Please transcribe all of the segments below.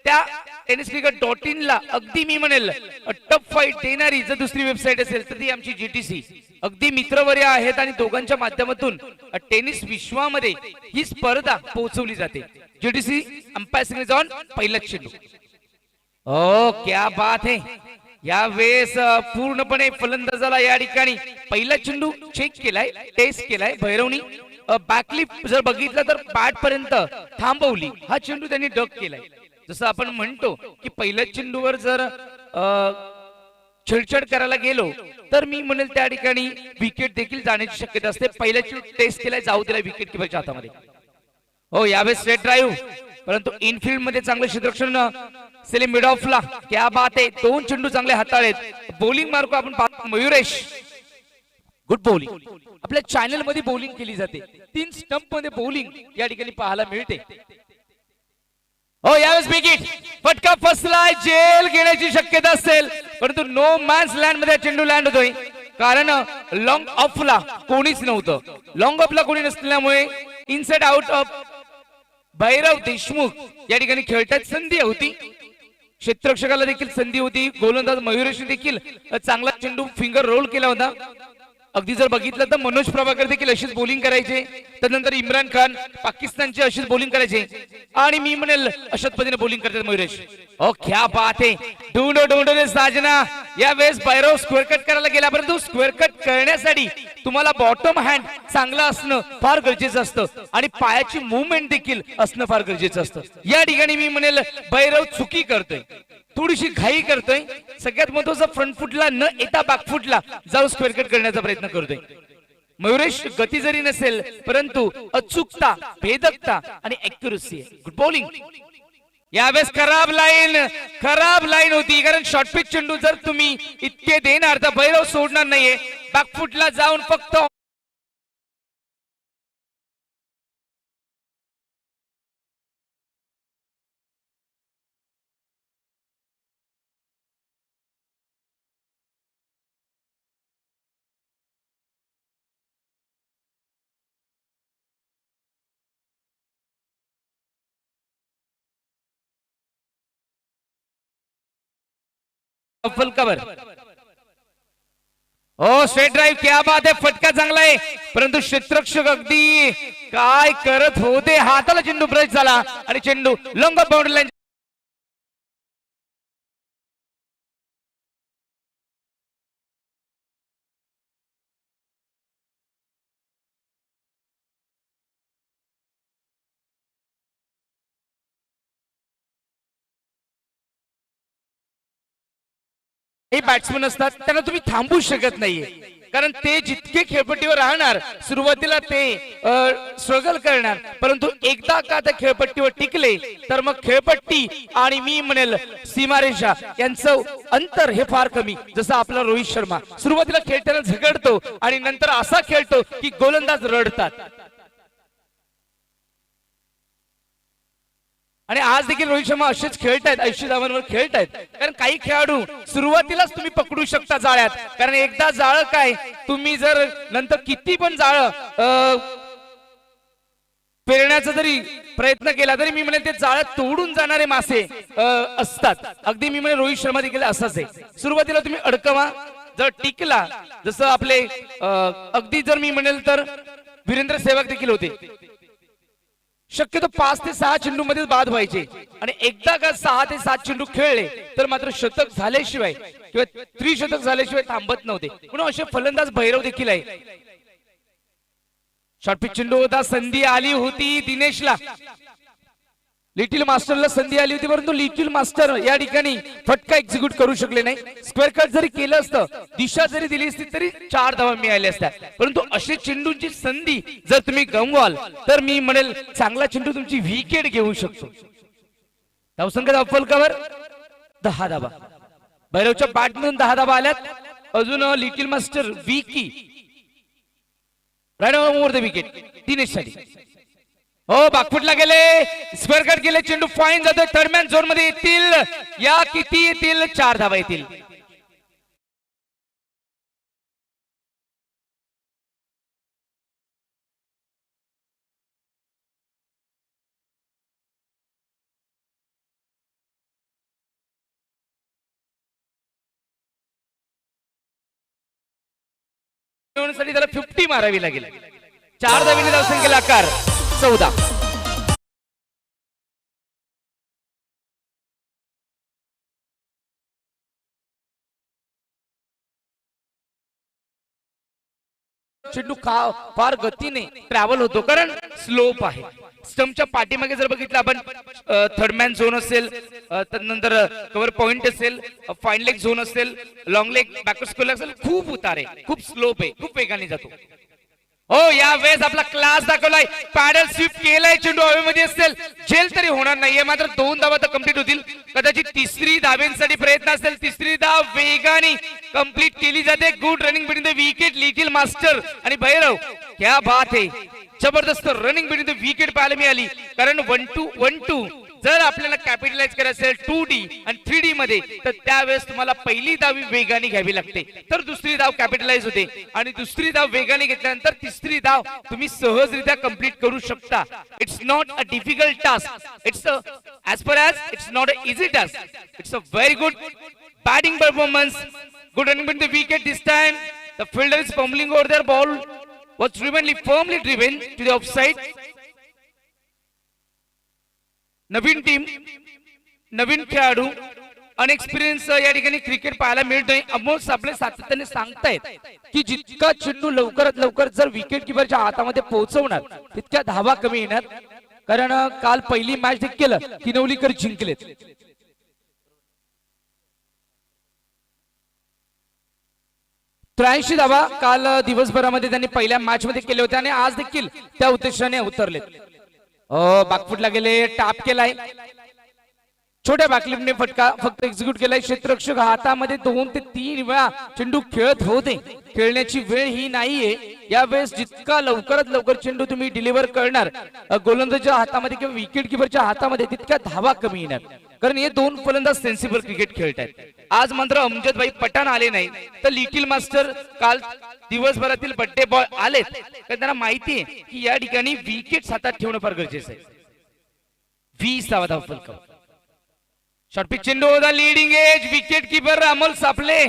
त्या tenniscricket.in ला अगदी मी म्हणेल टफ फाईट देणारी जर दुसरी वेबसाईट असेल तर ती आमची जीटीसी अगदी मित्रवर्य आहेत आणि दोघांच्या माध्यमातून टेनिस विश्वामध्ये ही स्पर्धा पोहोचवली जाते. जीटीसी अंपायर ऑन पहिला चेंडू. ओ क्या बात है. या वेळेस पूर्णपणे फलंदाजाला या ठिकाणी पहिला चेंडू चेक केलाय, टेस्ट केलाय. भैरवनी बॅकलिप जर बघितलं तर बॅट पर्यंत थांबवली. हा चेंडू त्यांनी डक केलाय. जसं आपण म्हणतो की पहिल्या चेंडूवर जर छेडछाड करायला गेलो तर मी म्हणेल त्या ठिकाणी विकेट देखील जाण्याची शक्यता असते. पहिला चेंडू टेस्ट केलाय, जाऊ दिलाय विकेट किपरच्या हातामध्ये. हो यावेळेस स्ट्रेट ड्राईव्ह, परंतु इनफिल्ड मध्ये चांगलं क्षेत्ररक्षण सेलिम मिड ऑफला. क्या बात आहे. दोन चेंडू चांगले हाताळलेत. बॉलिंग मार्को आपण पाहतो मयुरेश. Good bowling. आपल्या चॅनल मध्ये बॉलिंग केली जाते. 3 स्टंप मध्ये बॉलिंग या ठिकाणी पाहायला मिळते. हो यावेळेस विकेट. फटका फसलाय, जेल घेण्याची शक्यता असेल, परंतु नो मॅन्स लँड मध्ये चेंडू लँड होतोय कारण लॉंग ऑफला कोणीच नव्हतं. लॉंग ऑफला कोणी नसल्यामुळे inside out of Bhairav Deshmukh या ठिकाणी खेळतात. संधी होती, क्षेत्ररक्षकाला देखील संधी होती. गोलंदाज मयुरेश देखील चांगला चेंडू फिंगर रोल केला होता. अगदी जर बघितलं तर मनोज प्रभाकर देखील अशीच बॉलिंग करायचे. त्यानंतर इम्रान खान पाकिस्तानची अशीच बॉलिंग करायचे आणि मी म्हणेल अशाच पद्धतीने बॉलिंग करतात मयुरेश. ओ क्या बात है. ढूंढो रे साजना. या वेळेस भैरव स्क्वेअर कट करायला गेला, परंतु स्क्वेअर कट करण्यासाठी तुम्हाला बॉटम हँड चांगला असणं फार गरजेचं असतं आणि पायाची मुवमेंट देखील असणं फार गरजेचं असतं. या ठिकाणी मी म्हणेल भैरव चुकी करतोय, थोडीशी घाई करतोय. सगळ्यात महत्वाचं फ्रंट फुटला न येता बॅक फुटला जाऊन स्क्वेअर कट करण्याचा प्रयत्न करतोय. मयुरेश गती जरी नसेल परंतु अचूकता, भेदकता आणि ऍक्युरसी आहे. Good bowling. यावेळेस खराब लाईन होती कारण शॉर्ट पिच चेंडू जर तुम्ही इतके देणार तर भैरव सोडणार नाहीये. बॅक फुटला जाऊन फक्त कव्हर. हो स्ट्रेट ड्राईव्ह. क्या बात आहे. फटका चांगला आहे, परंतु क्षेत्ररक्षक अगदी काय करत होते. हाताला चेंडू ब्रश झाला आणि चेंडू लॉंग ऑफ बाउंड्री लाईन. हे बॅट्समन असतात त्यांना तुम्ही थांबवू शकत नाहीये कारण ते जितके खेळपट्टीवर राहणार सुरुवातीला ते स्ट्रगल करणार, परंतु एकदा का त्या खेळपट्टीवर टिकले तर मग खेळपट्टी आणि मी म्हणेल सीमारेषा यांचं अंतर हे फार कमी. जसं आपला रोहित शर्मा सुरुवातीला खेळताना झगडतो आणि नंतर असा खेळतो की गोलंदाज रडतात. आणि आज देखील रोहित शर्मा असेच खेळतायत, 80 धावांवर खेळतायत. कारण काही खेळाडू सुरुवातीलाच तुम्ही पकडू शकता जाळ्यात, कारण एकदा जाळ काय तुम्ही जर नंतर किती पण जाळ पेरण्याचा जरी प्रयत्न केला तरी मी म्हणेल ते जाळ तोडून जाणारे मासे असतात. अगदी मी म्हणेल रोहित शर्मा देखील असाच आहे. सुरुवातीला तुम्ही अडकवा, जर टिकला जसं आपले अगदी जर मी म्हणेल तर वीरेंद्र सहवाग देखील होते. शक्यतो 5 ते 6 चेंडू मध्ये बाद व्हायचे आणि एकदा का 6 ते 7 चेंडू खेळले तर मात्र शतक झाल्याशिवाय किंवा त्रिशतक झाल्याशिवाय थांबत नव्हते. म्हणून असे फलंदाज भैरव देखील आहे. शॉर्ट पिच चेंडू होता, संधी आली होती दिनेशला, लिटिल मास्टरला संधी आली होती, परंतु लिटिल मास्टर या ठिकाणी फटका एक्झिक्यूट करू शकले नाही. स्क्वेअर कट जरी केलं असतं, दिशा जरी दिली असती तरी 4 धावा मिळाल्या असत्या. परंतु अशी चेंडूची संधी जर तुम्ही गमवाल तर मी म्हणेल चांगला चेंडू तुमची विकेट घेऊ शकतो. धावसंख्या फलकावर 10 धावा. भैरवच्या बॅटमधून 10 धावा आल्यात. अजून little master Vicky right over the wicket Dinesh साठी. हो बागफुटला गेले, स्क्वेअर कट गेले, चेंडू फाईन जातोय. थर्ड मॅन झोन मध्ये येतील, या किती येतील, 4 धावा येतील. मिळवण्यासाठी त्याला 50 मारावी लागेल. 4 धावेने धावसंख्येला आकार 14. चेंडू फार गतीने ट्रॅव्हल होतो कारण स्लोप आहे. स्टंपच्या पाठीमागे जर बघितलं आपण थर्ड मॅन झोन असेल, त्यानंतर कव्हर पॉइंट असेल, फाईन लेग झोन असेल, लॉंग लेग बॅकवर्ड स्कोर असेल, खूप उतार आहे, खूप स्लोप आहे, खूप वेगाने जातो. हो या वेळेस आपला क्लास दाखवलाय. पॅडल स्वीप केलाय, चेंडू हवेमध्ये असेल, झेल तरी होणार नाहीये. मात्र 2 धावा तर कंप्लीट होतील. कदाचित तिसरी धावेसाठी प्रयत्न असेल. तिसरी धाव वेगाने कंप्लीट केली जाते. Good running between the wicket little master आणि भैरव. क्या बात है, जबरदस्त रनिंग बिटवीन द विकेट पाहायला मिळाली. कारण 1-2 जर आपल्याला कॅपिटलाइज करायचं असेल 2D आणि 3D मध्ये तर त्यावेळेस तुम्हाला पहिली धाव वेगाने घ्यावी लागते, तर दुसरी धाव कॅपिटलाइज होते आणि दुसरी धाव वेगाने घेतल्यानंतर तिसरी धाव तुम्ही सहजरित्या कंप्लीट करू शकता. It's not a difficult task. It's as far as it's not an easy task. It's a very good batting performance. Good running with the wicket this time. The fielder is fumbling over their ball. Was firmly driven to the offside. नवीन team, नवीन खेळाडू, unexperience या ठिकाणी cricket पाहायला मिळतोय. अमोल साबळे सातत्याने सांगतायत की जितका चेंडू लवकरात लवकर जर विकेट किपरच्या हातामध्ये पोहोचवणार तितक्या धावा कमी येणार. कारण काल पहिली मॅच देखील किनवलीकर जिंकलेत. 83 धावा काल दिवसभरामध्ये त्यांनी पहिल्या मॅच मध्ये केले होते आणि आज देखील त्या उद्देशाने उतरलेत. बाकफुटला गेले, टाप केलाय, छोट्या बॅकलिपने फटका फक्त एक्झिक्यूट केलाय. क्षेत्ररक्षक हातामध्ये 2 ते 3 वेळा चेंडू खेळत होते. खेळण्याची वेळ ही नाहीये. यावेळेस जितका लवकरात लवकर चेंडू तुम्ही डिलिव्हर करणार गोलंदाजाच्या हातामध्ये किंवा विकेट किपरच्या हातामध्ये तितक्या धावा कमी येणार. कारण हे 2 फलंदाज सेन्सिबल क्रिकेट खेळतात. आज मात्र अमजद भाई पठाण आले नाही, तर लिटिल मास्टर काल दिवसभरातील बड्डे बॉय आलेत. कारण त्यांना माहिती आहे की या ठिकाणी विकेट हातात ठेवणं फार गरजेचं आहे. 20 धावा धावफलक. शॉर्ट पिच चेंडू होता, leading edge. Wicket keeper Amol Saple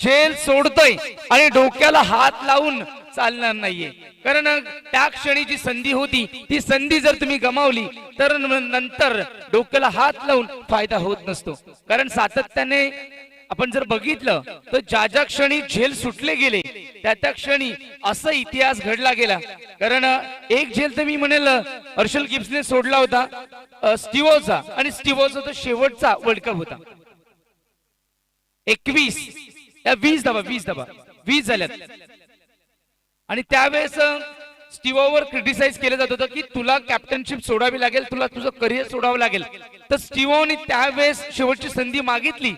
झेल सोडतोय आणि डोक्याला हात लावून चालणार नाहीये. कारण त्या क्षणी जी संधी होती ती संधी जर तुम्ही गमावली तर नंतर डोक्याला हात लावून फायदा होत नसतो. कारण सातत्याने आपण जर बघितलं तर ज्या क्षणी झेल सुटले गेले त्या क्षणी असं इतिहास घडला गेला. कारण एक झेल तर मी म्हणेल हर्षल गिब्सने सोडला होता स्टीवोचा, आणि स्टीवोचा तो शेवटचा वर्ल्ड कप होता. 21 या 20 धावा झाल्यात. आणि त्यावेळेस स्टीवोवर क्रिटिसाइज केलं जात होतं की तुला कॅप्टनशिप सोडावी लागेल, तुला तुझं करिअर सोडावं लागेल. तर स्टीवोने त्यावेळेस शेवटची संधी मागितली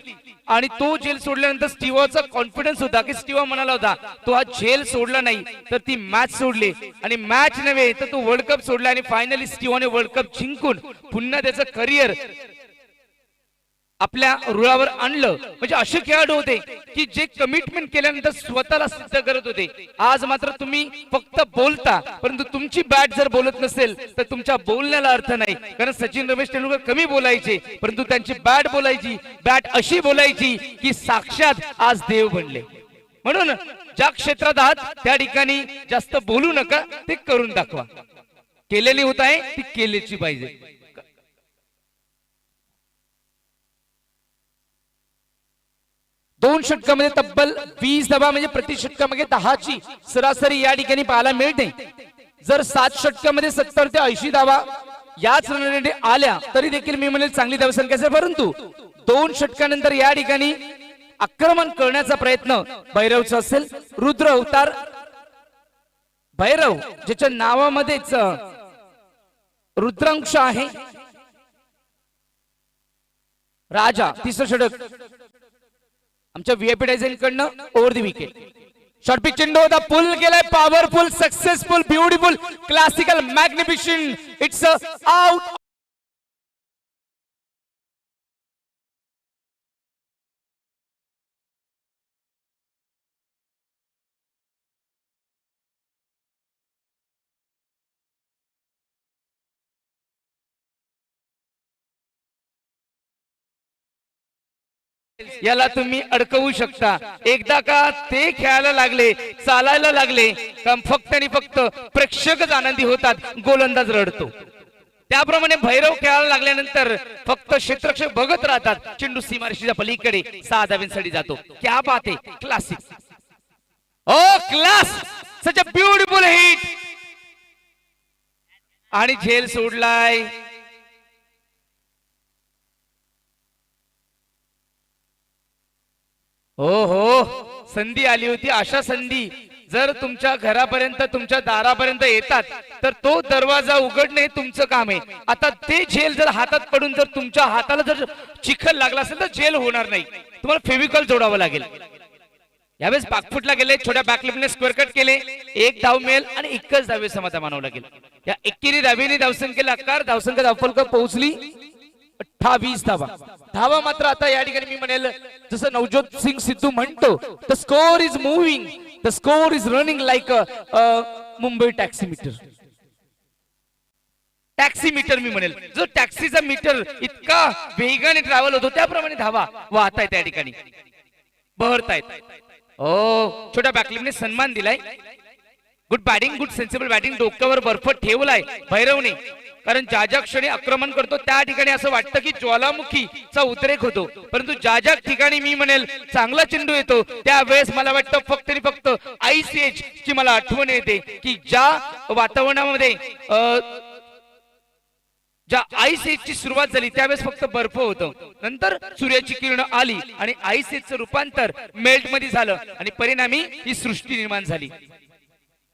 आणि तो झेल सोडल्यानंतर स्टीवोचा कॉन्फिडन्स होता की स्टीवो म्हणाला होता तो हा झेल सोडला नाही तर ती मॅच सोडली, आणि मॅच नव्हे तर तो वर्ल्ड कप सोडला. आणि फायनली स्टीवोने वर्ल्ड कप जिंकून पुन्हा त्याचं करिअर आपल्या रुळावर आणलं. म्हणजे असे खेळाडू होते की जे कमिटमेंट केल्यानंतर स्वतःला सिद्ध करत होते. आज मात्र तुम्ही फक्त बोलता, परंतु तुमची बॅट जर बोलत नसेल तर तुमच्या बोलण्याला अर्थ नाही. कारण सचिन रमेश तेंडुलकर कमी बोलायचे, परंतु त्यांची बॅट बोलायची. बॅट अशी बोलायची की साक्षात आज देव बनले. म्हणून ज्या क्षेत्रात आहात त्या ठिकाणी जास्त बोलू नका, ते करून दाखवा. केलेली होत आहे ती केलीची पाहिजे. 2 षटकामध्ये तब्बल 20 धावा, म्हणजे प्रति षटकामध्ये 10ची सरासरी या ठिकाणी पाहायला मिळते. जर 7 षटकामध्ये 70 ते 80 धावा याच रनरेट आल्या तरी देखील मी म्हणेल चांगली धावसंख्या असेल. परंतु 2 षटकानंतर या ठिकाणी आक्रमण करण्याचा प्रयत्न भैरवचा असेल. रुद्र अवतार भैरव, ज्याच्या नावामध्येच रुद्रांश आहे. राजा, तिसरं षटक आमच्या व्हीआयपी डायझन कडनं over the wicket. Short pitch चेंडू होता, पुल केलाय, powerful, successful, beautiful, classical, magnificent. It's out. याला तुम्ही अडकवू शकता. एकदा का ते खेळायला लागले, चालायला लागले का फक्त आणि फक्त प्रेक्षकच आनंदी होतात, गोलंदाज रडतो. त्याप्रमाणे भैरव खेळायला लागल्यानंतर फक्त क्षेत्ररक्षक बघत राहतात. चेंडू सीमारेषेच्या पलीकडे 6 धावांसाठी जातो. क्या बात है, classic. Oh class, such a beautiful hit. आणि झेल सोडलाय. हो, संधी आली होती. अशा संधी जर तुमच्या घरापर्यंत, तुमच्या दारापर्यंत येतात तर तो दरवाजा उघडणे तुमचं काम आहे. आता ते झेल जर हातात पडून जर तुमच्या हाताला जर चिखल लागला असेल तर झेल होणार नाही, तुम्हाला फेविकॉल जोडावं लागेल. यावेळेस पाकफुटला गेले, छोट्या बॅकलिपने स्क्वेअर कट केले. 1 धाव मिळेल आणि 1च धावे समाधा मानावं लागेल. या 21 धावेने धावसंख्येला आकार, धावसंख्या धावफलक पोहोचली 28 धावा. धावा मात्र आता या ठिकाणी मी म्हणेल जसं नवजोत सिंग सिद्धू म्हणतो, the score is moving, the score is running like Mumbai taxi meter. Taxi meter मी म्हणेल, जो टॅक्सीचा मीटर इतका वेगाने ट्रॅव्हल होतो त्याप्रमाणे धावा वाहतायत त्या ठिकाणी, बहरतायत. ओ, छोट्या बॅकलिपने सन्मान दिलाय. Good batting, good sensible batting. डोक्यावर बर्फ ठेवलाय भैरवने, कारण ज्या ज्या क्षणी आक्रमण करतो त्या ठिकाणी असं वाटतं की ज्वालामुखीचा उद्रेक होतो, परंतु ज्या ज्या ठिकाणी मी म्हणेल चांगला चेंडू येतो त्यावेळेस मला वाटतं फक्त आणि फक्त आईस एज ची मला आठवण येते की ज्या वातावरणामध्ये ज्या आईस एजची सुरुवात झाली त्यावेळेस फक्त बर्फ होतं, नंतर सूर्याची किरण आली आणि आईस एजचं रूपांतर मेल्ट मध्ये झालं आणि परिणामी ही सृष्टी निर्माण झाली.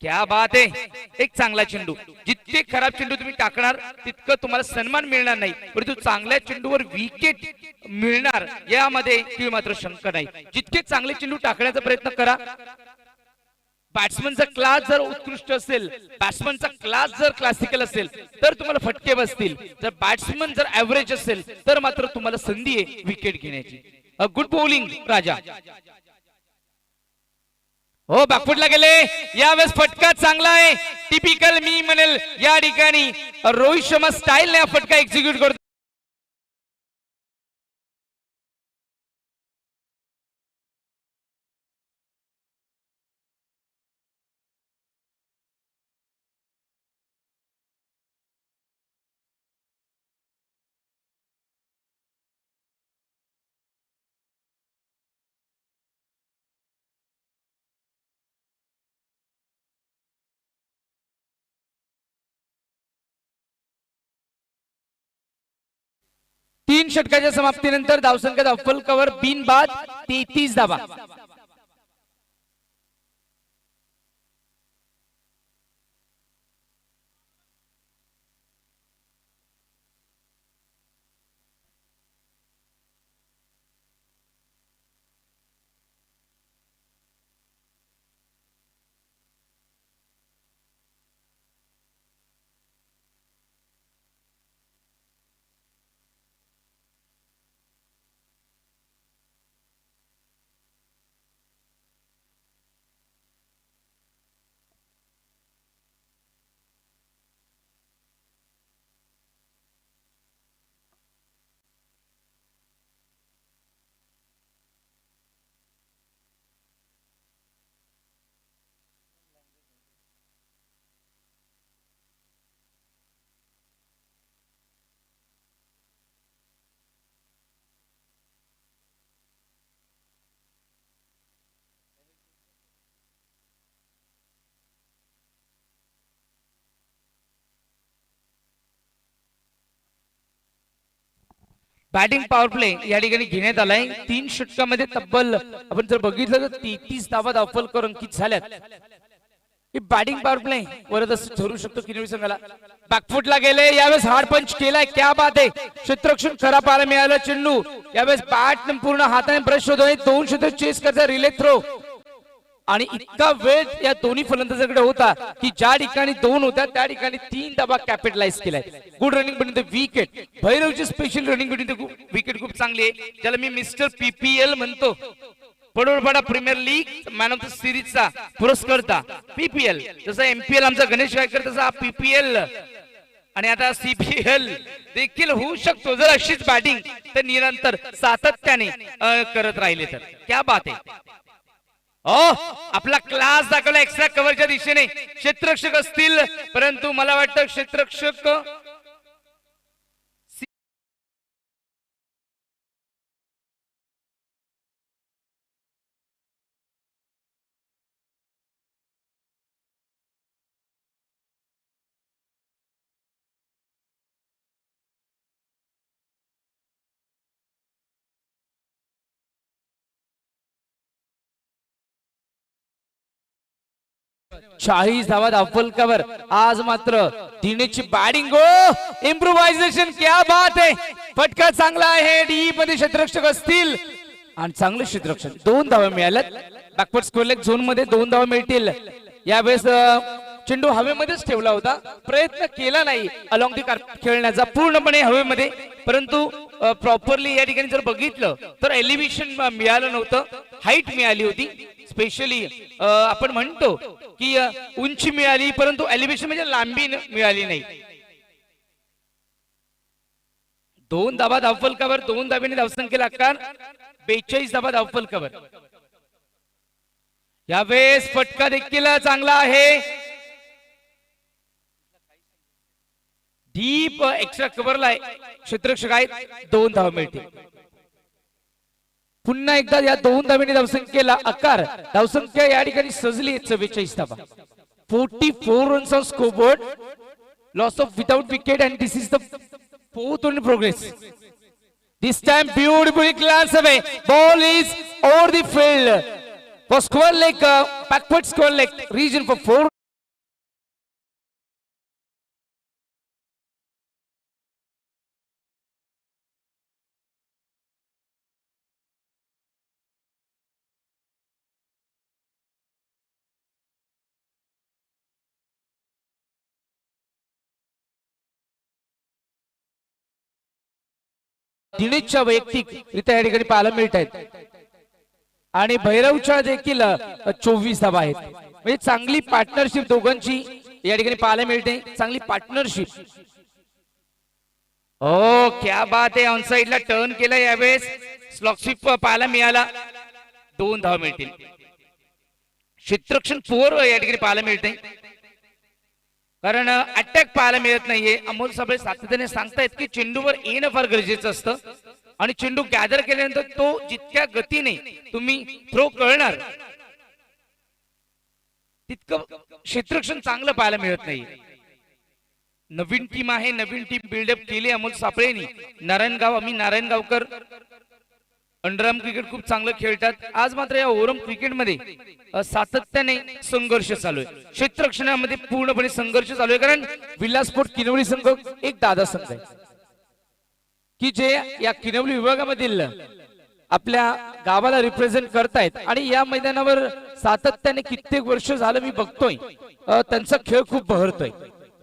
क्या बात आहे. एक चांगला चेंडू, जितके खराब चेंडू तुम्ही टाकणार तितकं तुम्हाला सन्मान मिळणार नाही, परंतु चांगल्या चेंडूवर विकेट मिळणार यामध्ये किंवा मात्र शंका नाही. जितके चांगले चेंडू टाकण्याचा प्रयत्न करा. बॅट्समनचा क्लास जर उत्कृष्ट असेल, बॅट्समनचा क्लास जर क्लासिकल असेल तर तुम्हाला फटके बसतील. जर बॅट्समन जर ऍव्हरेज असेल तर मात्र तुम्हाला संधी आहे विकेट घेण्याची. गुड बॉलिंग राजा. हो, बॅकफुटला गेले. यावेळेस फटका चांगला आहे. टिपिकल मी म्हणेल या ठिकाणी रोहित शर्मा स्टाईलने हा फटका एक्झिक्यूट करतो. तीन षटकाच्या समाप्तीनंतर धावसंख्या धावफलकावर बिनबाद 33 धावा. बॅटिंग पॉवर प्ले या ठिकाणी घेण्यात आलाय. 3 षटकामध्ये तब्बल आपण जर बघितलं तर 33 धावा धावफलकावर अंकित झाल्यात. ही बॅटिंग पॉवर प्ले वरच असं ठरू शकतो किनवी संघाला. बॅकफुटला गेले. यावेळेस हार्ड पंच केलाय. क्या बात आहे. क्षेत्ररक्षण खरा पाहायला मिळालं. चेंडू यावेळेस बॅट पूर्ण हाताने ब्रश होतोय. 2 षटक चेस करता रिले थ्रो आणि इतका वेळ या दोन्ही फलंदाजांकडे होता की ज्या ठिकाणी 2 होत्या त्या ठिकाणी 3 धावा कॅपिटलाइज केलाय. Good running between the wicket. भैरवची special running between the wicket खूप चांगली आहे, ज्याला मी मिस्टर पीपीएल म्हणतो. Padolpada premier league man of the सिरीजचा पुरस्कर्ता. पीपीएल जसा एमपीएल आमचा गणेश गायकर तसा पीपीएल आणि आता सीपीएल देखील होऊ शकतो जर अशीच बॅटिंग तर निरंतर सातत्याने करत राहिले तर. क्या बात आहे. आपला क्लास दाखवला एक्स्ट्रा कव्हरच्या दिशेने. क्षेत्ररक्षक असतील परंतु मला वाटतं क्षेत्ररक्षक चाळीस धावा धावफलकावर. आज मात्र दिनेशची बॅटिंग इम्प्रोव्हायझेशन. क्या बात आहे. फटका चांगला आहे. डीप मध्ये क्षेत्ररक्षक असतील आणि चांगले क्षेत्ररक्षण. 2 धावा मिळाल्यात. बॅकवर्ड स्क्वेअर लेग झोन मध्ये 2 धावा मिळतील. यावेळेस चेंडू हवेमध्येच ठेवला होता. प्रयत्न केला नाही अलॉंग दी कार्पेट खेळण्याचा पूर्णपणे हवेमध्ये. परंतु प्रॉपरली या ठिकाणी जर बघितलं तर एलिव्हेशन मिळालं नव्हतं. हाईट मिळाली होती. स्पेशली आपण म्हणतो की उंची मिळाली परंतु एलिव्हेशन म्हणजे लांबी मिळाली नाही. 2 धावा धावफलकावर. 2 धावेने धावसंख्येला आकार. 42 धावा धावफलकावर. यावेळेस फटका देखील चांगला आहे. डीप एक्स्ट्रा कव्हरला क्षेत्ररक्षक आहेत. 2 धावा मिळतील. पुन्हा एकदा या 2 धावेने धावसंख्येला आकार. धावसंख्या या ठिकाणी सजली 44 धावा. 44 runs on scoreboard. Loss of without wicket and this is the 4th in progress. This time beautifully glance away. Ball is over the field for square leg, backward square leg region for 4. दिनेशच्या वैयक्तिकरित्या या ठिकाणी पाहायला मिळत आहेत आणि भैरवच्या देखील 24 धावा आहेत. म्हणजे चांगली पार्टनरशिप दोघांची या ठिकाणी पाहायला मिळते. चांगली पार्टनरशिप. क्या बात आहे. ऑन साइडला टर्न केला. यावेळेस स्लॉक स्वीप पाहायला मिळाला. 2 धावा मिळतील. क्षेत्ररक्षण पोर या ठिकाणी पाहायला मिळते कारण अटॅक पाहायला मिळत नाहीये. अमोल साबळे सातत्याने सांगतायत की चेंडूवर येणं फार गरजेचं असतं आणि चेंडू गॅदर केल्यानंतर तो जितक्या गतीने तुम्ही थ्रो करणार तितकं क्षेत्ररक्षण चांगलं पाहायला मिळत नाही. नवीन टीम आहे. नवीन टीम बिल्डअप केली अमोल साबळेनी. नारायणगाव आम्ही नारायणगावकर अंडरआर्म क्रिकेट खूप चांगलं खेळतात. आज मात्र या ओरम क्रिकेटमध्ये सातत्याने संघर्ष चालू आहे. क्षेत्ररक्षणामध्ये पूर्णपणे संघर्ष चालू आहे कारण विलासपूर किनवली संघ एक दादा संघ आहे की जे या किनवली विभागामधील आपल्या गावाला रिप्रेझेंट करतायत आणि या मैदानावर सातत्याने कित्येक वर्ष झालं मी बघतोय त्यांचा खेळ खूप बहरतोय.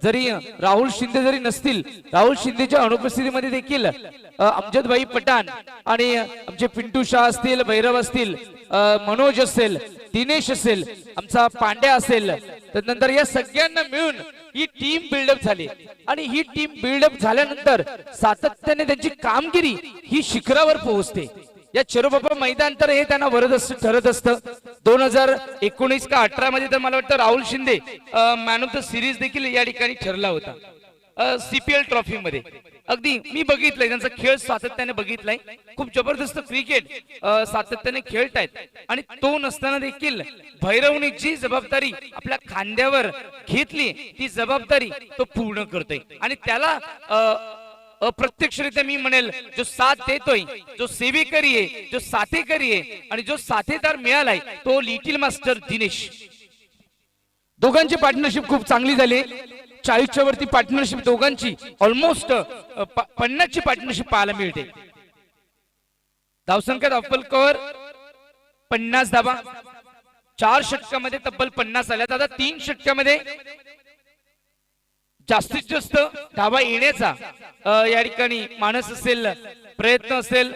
जरी राहुल शिंदे जरी नसतील, राहुल शिंदेच्या अनुपस्थितीमध्ये देखील अमजदभाई पठाण आणि आमचे पिंटू शाह असतील, भैरव असतील, मनोज असेल, दिनेश असेल, आमचा पांड्या असेल, त्यानंतर या सगळ्यांना मिळून ही टीम बिल्डअप झाली आणि ही टीम बिल्डअप झाल्यानंतर सातत्याने त्यांची कामगिरी ही शिखरावर पोहोचते. या चेरोबाबा मैदान तर हे त्यांना वरद ठरत असतं. 2019 का 18 मध्ये तर मला वाटतं Rahul Shinde man of the series देखील या ठिकाणी ठरला होता सीपीएल ट्रॉफी मध्ये. अगदी मी बघितलंय त्यांचा खेळ सातत्याने बघितलाय. खूप जबरदस्त क्रिकेट सातत्याने खेळतायत आणि तो नसताना देखील भैरवने जी जबाबदारी आपल्या खांद्यावर घेतली ती जबाबदारी तो पूर्ण करतोय आणि त्याला अप्रत्यक्षरित्या मी म्हणेल जो साथ देतोय, जो सेवेकरी आहे, जो साथेकरी आहे आणि जो साथेदार मिळालाय तो लिटिल मास्टर दिनेश. दोघांची पार्टनरशिप खूप चांगली झाली. 40च्या वरती पार्टनरशिप दोघांची ऑलमोस्ट 50ची पार्टनरशिप पाहायला मिळते. धावसंख्या धावफलकावर 50 धावा. 4 षटकामध्ये तब्बल 50 आल्यात. आता 3 षटकामध्ये जास्तीत जास्त धावा येण्याचा या ठिकाणी मानस असेल, प्रयत्न असेल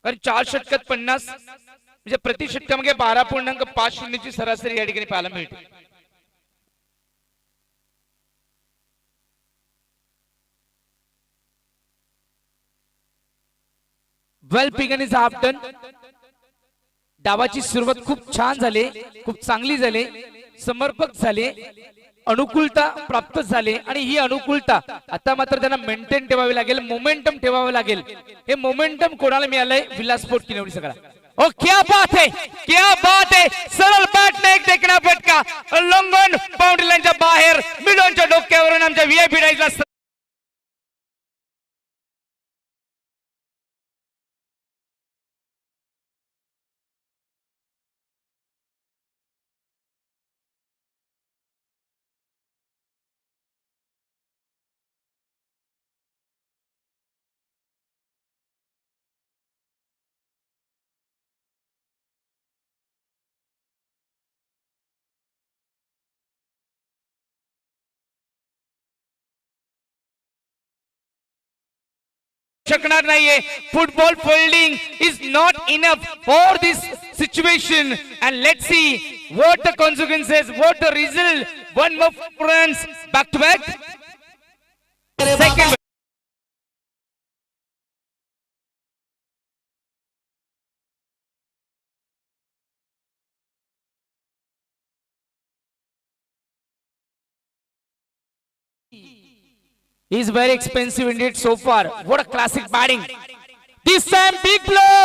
कारण 4 षटकात 50 म्हणजे प्रति षटकामध्ये 12.50 ची सरासरी या ठिकाणी पाहायला मिळते. वेल पिगन इज हाफ डन. डावाची सुरुवात खूप छान झाली, खूप चांगली झाली, समर्पक झाले, अनुकूलता प्राप्त झाले आणि ही अनुकूलता आता मात्र त्यांना मेंटेन ठेवावी लागेल, मोमेंटम ठेवावं लागेल. हे मोमेंटम कोणाला मिळालंय? विलास स्पोर्ट किनवडी सगळा. ओ क्या बात है, क्या बात है. सरळ बॅटने एक देखणा फटका लंगन बाउंड्री लाईनच्या बाहेर मिडॉनच्या डोक्यावरून आमच्या व्हीआयपी डायसला शकणार नाहीये. Football folding is not enough for this situation and let's see what the consequences, what the result. One more runs back to back. Second is very expensive indeed so far. What a classic batting. This time big blow,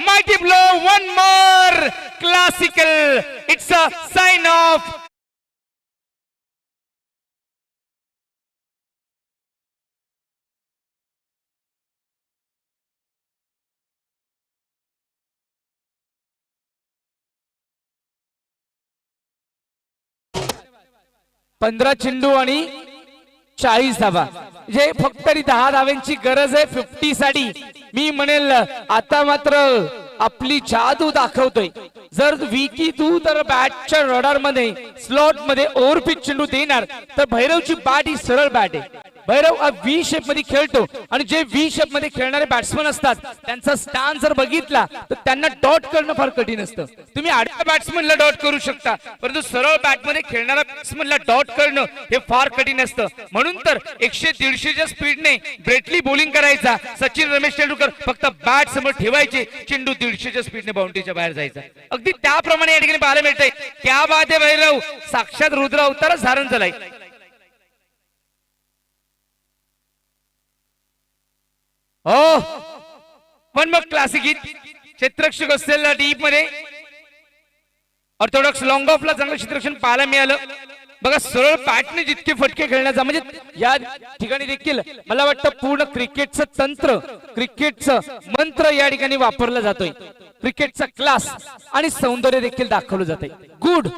mighty blow, one more classical. It's a sign of पंधरा चेंडू आणि 40 धावा. जे फक्त 10 धाव्यांची गरज आहे 50 साठी. मी म्हणेल आता मात्र आपली जादू दाखवतोय. जर विकी तू तर बॅटच्या रडार मध्ये स्लॉट मध्ये ओव्हरपिच चेंडू देणार तर भैरवची बॅट ही सरळ बॅट आहे. भैरव व्ही शेप मध्ये खेळतो आणि जे व्ही शेप मध्ये खेळणारे बॅट्समन असतात त्यांचा स्टॅन्स जर बघितला तर त्यांना डॉट करणं फार कठीण असतं. तुम्ही आडव्या बॅट्समनला डॉट करू शकता परंतु सरळ बॅट मध्ये खेळणाऱ्या बॅट्समनला डॉट करणं हे फार कठीण असतं. म्हणून तर 100-150च्या स्पीडने ब्रेटली बॉलिंग करायचा. सचिन रमेश तेंडुलकर फक्त बॅट समोर ठेवायचे, चेंडू 150च्या स्पीडने बाउंड्रीच्या बाहेर जायचा. अगदी त्याप्रमाणे या ठिकाणी पाहायला मिळतंय. क्या बात आहे भैरव, साक्षात रुद्र अवतारच धारण झालाय. हो पण मग क्लासिक हिट. क्षेत्ररक्षक असेल डीप मध्ये ऑर्थोडॉक्स लॉंग ऑफला चांगलं क्षेत्ररक्षण पाहायला मिळालं. बघा सरळ बॅटने जितके फटके खेळण्याचा म्हणजे या ठिकाणी देखील मला वाटतं पूर्ण क्रिकेटचं तंत्र, क्रिकेटचं मंत्र या ठिकाणी वापरलं जातोय. क्रिकेटचा क्लास आणि सौंदर्य देखील दाखवलं जाते. गुड.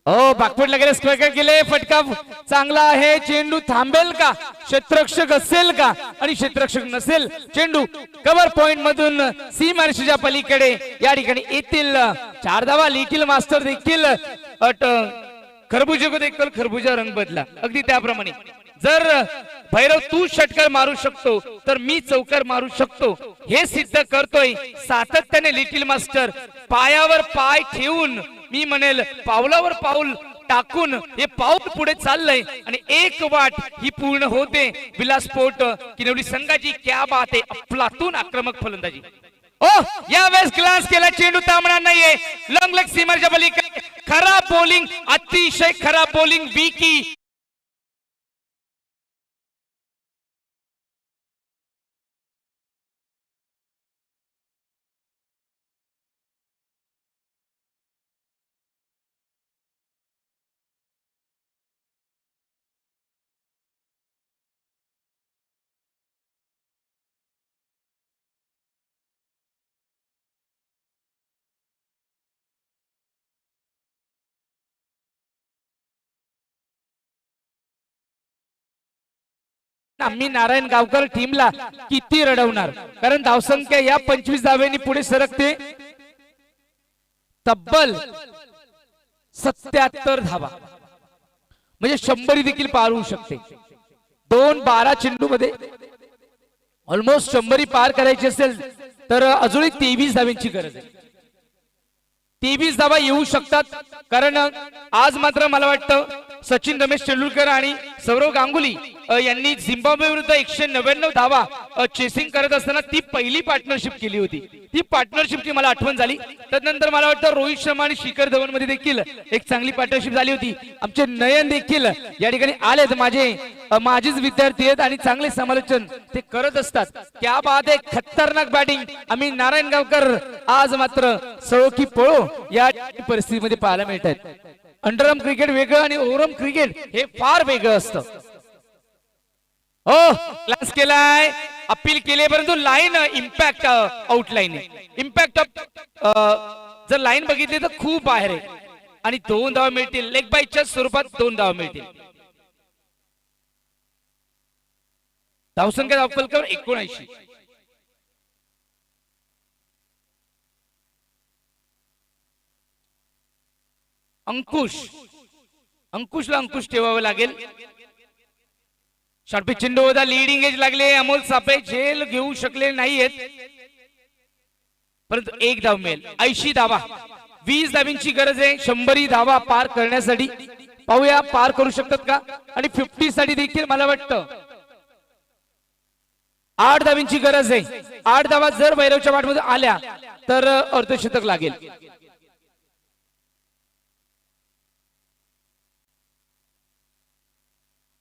हो बॅकवर्ड लगेच स्क्वेअर केले. फटका चांगला आहे. चेंडू थांबेल का? क्षेत्ररक्षक असेल का? आणि क्षेत्ररक्षक नसेल चेंडू कव्हर पॉइंट मधून सीमारेषेच्या पलीकडे या ठिकाणी येतील 4 धावा. लिटिल मास्टर देखील खरबुजे को देखील खरबुजा रंग बदला. अगदी त्याप्रमाणे जर भैरव तू षटकार मारू शकतो तर मी चौकार मारू शकतो हे सिद्ध करतोय सातत्याने लिटिल मास्टर. पायावर पाय ठेवून मी म्हणेल पावलावर पाऊल टाकून हे पाऊल पुढे चाललंय आणि एक वाट ही पूर्ण होते. विलास स्पोर्ट किनवडी संघाची क्या बात आहे. अफलातून आक्रमक फलंदाजी. ओ यावेळेस ग्लास केला, चेंडू थांबणार नाहीये. लॉंग लेग सीमरच्या पलीकडे खराब बॉलिंग, अतिशय खराब बॉलिंग विकी. आम्ही नारायण गावकर टीमला किती रडवणार, कारण धावसंख्या या 25 धाव्यांनी पुढे सरकते. तब्बल 77 धावा म्हणजे 100 देखील पार होऊ शकते. 2-12 चेंडू मध्ये ऑलमोस्ट 100 पार करायची असेल तर अजूनही 23 धाव्यांची गरज आहे. 23 धावा येऊ शकतात कारण आज मात्र मला वाटतं सचिन रमेश तेंडुलकर आणि सौरव गांगुली यांनी झिम्बाब्वे विरुद्ध 199 धावा चेसिंग करत असताना ती पहिली पार्टनरशिप केली होती. ती पार्टनरशिपची मला आठवण झाली. त्यानंतर मला वाटतं रोहित शर्मा आणि शिखर धवन मध्ये देखील एक चांगली पार्टनरशिप झाली होती. आमचे नयन देखील या ठिकाणी आलेत, माझेच विद्यार्थी आहेत आणि चांगले समालोचन ते करत असतात. क्या बात आहे, खतरनाक बॅटिंग आम्ही नारायण गावकर आज मात्र सळो की पळो या परिस्थितीमध्ये पाहायला मिळत आहेत. अंडरआर्म क्रिकेट वेगळं आणि ओव्हरआर्म क्रिकेट हे फार वेगळं असतं. हो, क्लास केलाय, अपील केले, परंतु लाईन इम्पॅक्ट आउटलाईन आहे. इम्पॅक्ट जर लाईन बघितली तर खूप बाहेर आहे आणि 2 धावा मिळतील. लेग बाईच्या स्वरूपात 2 धावा मिळतील. धावसंख्या धावफलकावर 79. अंकुशला अंकुश ठेवावं लागेल. शॉर्टपिच चेंडू होता, लीडिंग एज लागले. अमोल सापळे झेल घेऊ शकले नाहीयेत, परंतु 1 धाव मिळेल. 80 धावा, 20 धावींची गरज आहे 100 धावा पार करण्यासाठी. पाहूया पार करू शकतात का. आणि 50 साठी देखील मला वाटतं 8 धावींची गरज आहे. 8 धावा जर भैरवच्या वाटमध्ये आल्या तर अर्धशतक लागेल.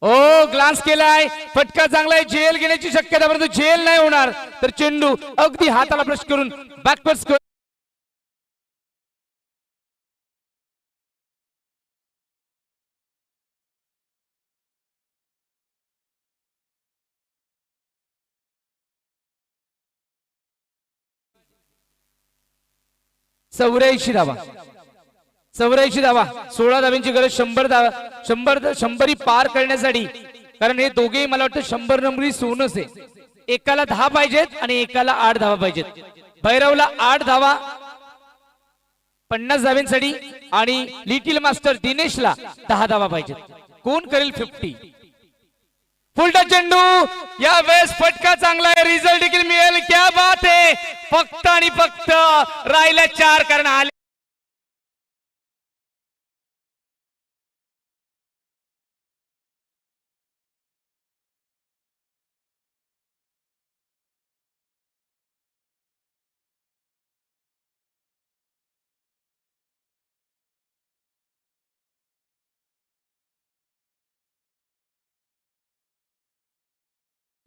ओ ग्लान्स केलाय, फटका चांगला आहे, झेल घेण्याची शक्यता, परंतु झेल नाही होणार. तर चेंडू अगदी हाताला ब्रश करून बॅकवर्ड्स चौऱ्याऐंशी धावा. 16 धाव्यांची गरज 100 पार करण्यासाठी. कारण हे दोघेही मला वाटतं 100 नंबरी सोनच आहे. एकाला 10 पाहिजेत आणि एकाला 8 धावा पाहिजेत. भैरवला 8 धावा 50 धाव्यांसाठी आणि लिटिल मास्टर दिनेशला 10 धावा पाहिजेत. कोण करेल 50. फुलटा चेंडू, या वेळेस फटका चांगला आहे, रिझल्ट देखील मिळेल. क्या बात आहे, फक्त आणि फक्त राहिला 4. कारण आले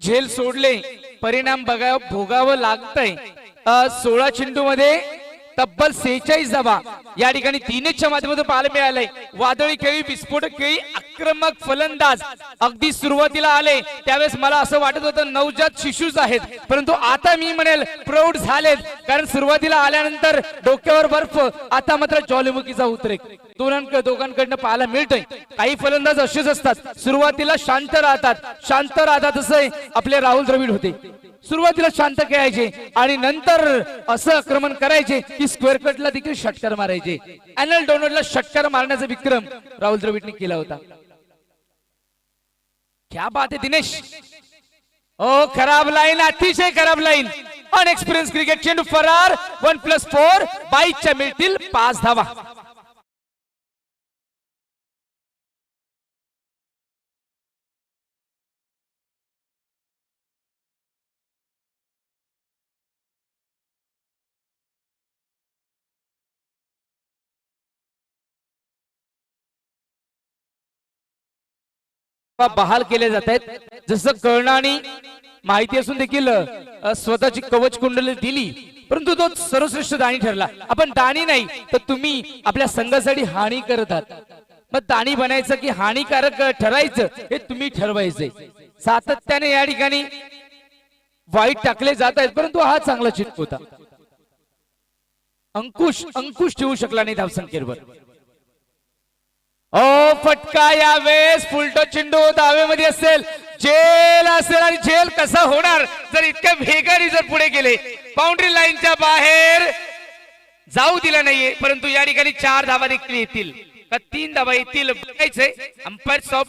झेल सोडले, परिणाम भोगावं लागतंय. 16 चेंडू मध्ये तब्बल 46 धावा या ठिकाणी दिनेशच्या माध्यमातून पाहायला मिळालंय. वादळी खेळी, विस्फोटक खेळी, आक्रमक फलंदाज अगदी सुरुवातीला आले त्यावेळेस मला असं वाटत होतं नवजात शिशूच आहेत, परंतु आता मी म्हणेल प्रौढ झालेत. कारण सुरुवातीला आल्यानंतर डोक्यावर बर्फ, आता मात्र ज्वालामुखीचा उद्रेक दोघांकडनं पाहायला मिळतोय. काही फलंदाज असेच असतात, सुरुवातीला शांत राहतात असं आपले राहुल द्रविड होते. सुरुवातीला शांत खेळायचे आणि नंतर असं आक्रमण करायचे की स्क्वेअर कटला देखील षटकार मारायचे. अॅनल डोनरला षटकार मारण्याचा विक्रम राहुल द्रविडने केला होता. क्या बात आहे दिनेश. ओ खराब लाईन, अतिशय खराब लाईन. अनएक्सपिरियन्स क्रिकेट चेंडू फरार. 1+4 22च्या मिळतील 5 धावा. बहाल केले जात आहेत. जसं कळणं आणि माहिती असून देखील स्वतःची कवच कुंडली दिली, परंतु तो सर्वश्रेष्ठ दाणी ठरला. आपण दाणी नाही तर तुम्ही आपल्या संघासाठी हानी करत आहात. मग दाणी बनायचं की हानिकारक ठरायचं हे तुम्ही ठरवायचंय. सातत्याने या ठिकाणी वाईट टाकले जात आहेत, परंतु हा चांगला चित्त होता. अंकुश ठेवू शकला नाही धावसंख्येवर. ओ फटका, या वेळेस फुलटो चेंडू धावेमध्ये असेल, झेल असेल आणि झेल कसा होणार जर इतक्या वेगाने जर पुढे गेले. बाउंड्री लाईनच्या बाहेर जाऊ दिला नाहीये, परंतु या ठिकाणी 4 धावा देखील येतील का 3 धावा येतील बघायचंय. अंपायर स्टॉप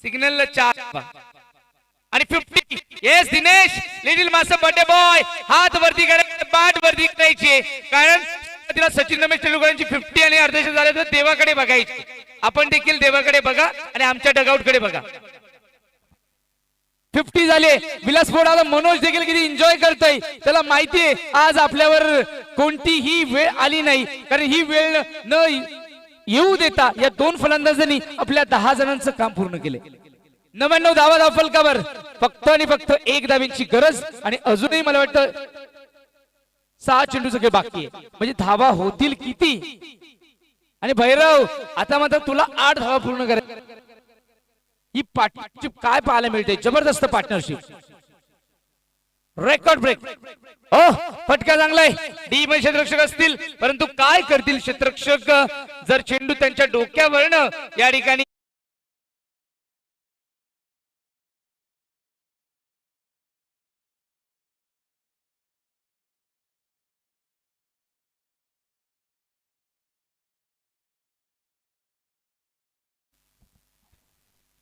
सिग्नल 4 धावा आणि 50. Yes Dinesh, little master birthday boy, हात वरती करायचे, बाट वरती करायची. कारण तिला सचिन रमेश तेंडुलकरांची 50 आणि अर्धशतक झाले तर देवाकडे बघायचे. आपण देखील देवाकडे बघा आणि आमच्या डगआउट कडे बघा. 50 झाले. विलास फोडाला मनोज देखील किती एन्जॉय करतोय. त्याला माहितीये आज आपल्यावर कोणतीही वेळ आली नाही, कारण ही वेळ न येऊ देता या दोन फलंदाजांनी आपल्या 10 जणांचं काम पूर्ण केले. 99 धावा धाव फलकावर. फक्त आणि फक्त एक धावींची गरज आणि अजूनही मला वाटतं 6 चेंडूचं खेळ बाकी आहे. म्हणजे धावा होतील किती. आणि भैरव आता मात्र तुला 8 धावा पूर्ण करायच्या. ही पार्टनरशिप काय पाहायला मिळते. जबरदस्त पार्टनरशिप. Record break. फटका चांगलाय. डी मध्ये क्षेत्ररक्षक असतील, परंतु काय करतील क्षेत्ररक्षक जर चेंडू त्यांच्या डोक्यावरनं या ठिकाणी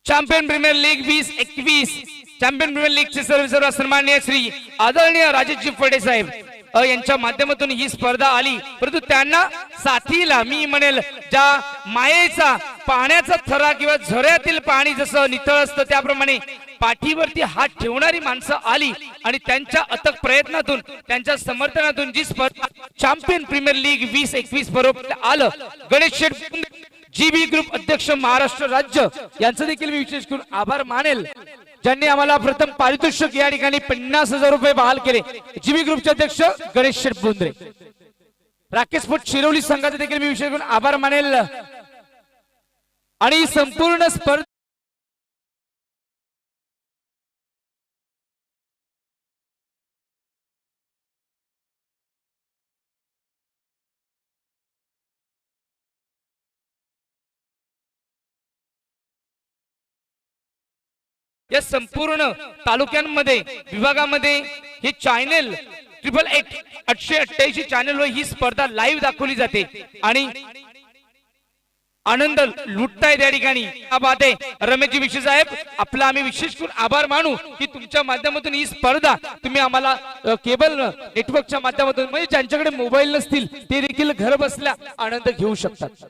champion premier league 2021 champion premier league चे सर्व सन्माननीय श्री आदरणीय राजेशजी फडे साहेब यांच्या माध्यमातून ही स्पर्धा आली. परंतु त्यांना साथीला मी म्हणेल ज्या मायेचा पाण्याचा थरा किंवा झऱ्यातील पाणी जसं नितळ असतं त्याप्रमाणे पाठीवरती हात ठेवणारी माणसं आली आणि त्यांच्या अथक प्रयत्नातून त्यांच्या समर्थनातून जी स्पर्धा चॅम्पियन प्रीमियर लीग 2021 बरोबर आलं. गणेश शेठ जीबी ग्रुप अध्यक्ष महाराष्ट्र राज्य यांचं देखील मी विशेष करून आभार मानेल, ज्यांनी आम्हाला प्रथम पारितोषिक या ठिकाणी 50,000 रुपये बहाल केले. जीबी ग्रुपचे अध्यक्ष गणेश शेठ बोंद्रे. राकेश स्पोर्ट शिरवली संघाचे देखील मी विशेष करून आभार मानेल. आणि संपूर्ण स्पर्धा या संपूर्ण तालुक्यांमध्ये विभागामध्ये हे चॅनल 888 चॅनल वर ही स्पर्धा लाईव्ह दाखवली जाते आणि आनंद लुटताय त्या ठिकाणी. बात आहे रमेशजी विशेष साहेब, आपला आम्ही विशेष करून आभार मानू की तुमच्या माध्यमातून ही स्पर्धा तुम्ही आम्हाला केबल नेटवर्कच्या माध्यमातून म्हणजे ज्यांच्याकडे मोबाईल नसतील ते देखील घर बसल्या आनंद घेऊ शकतात.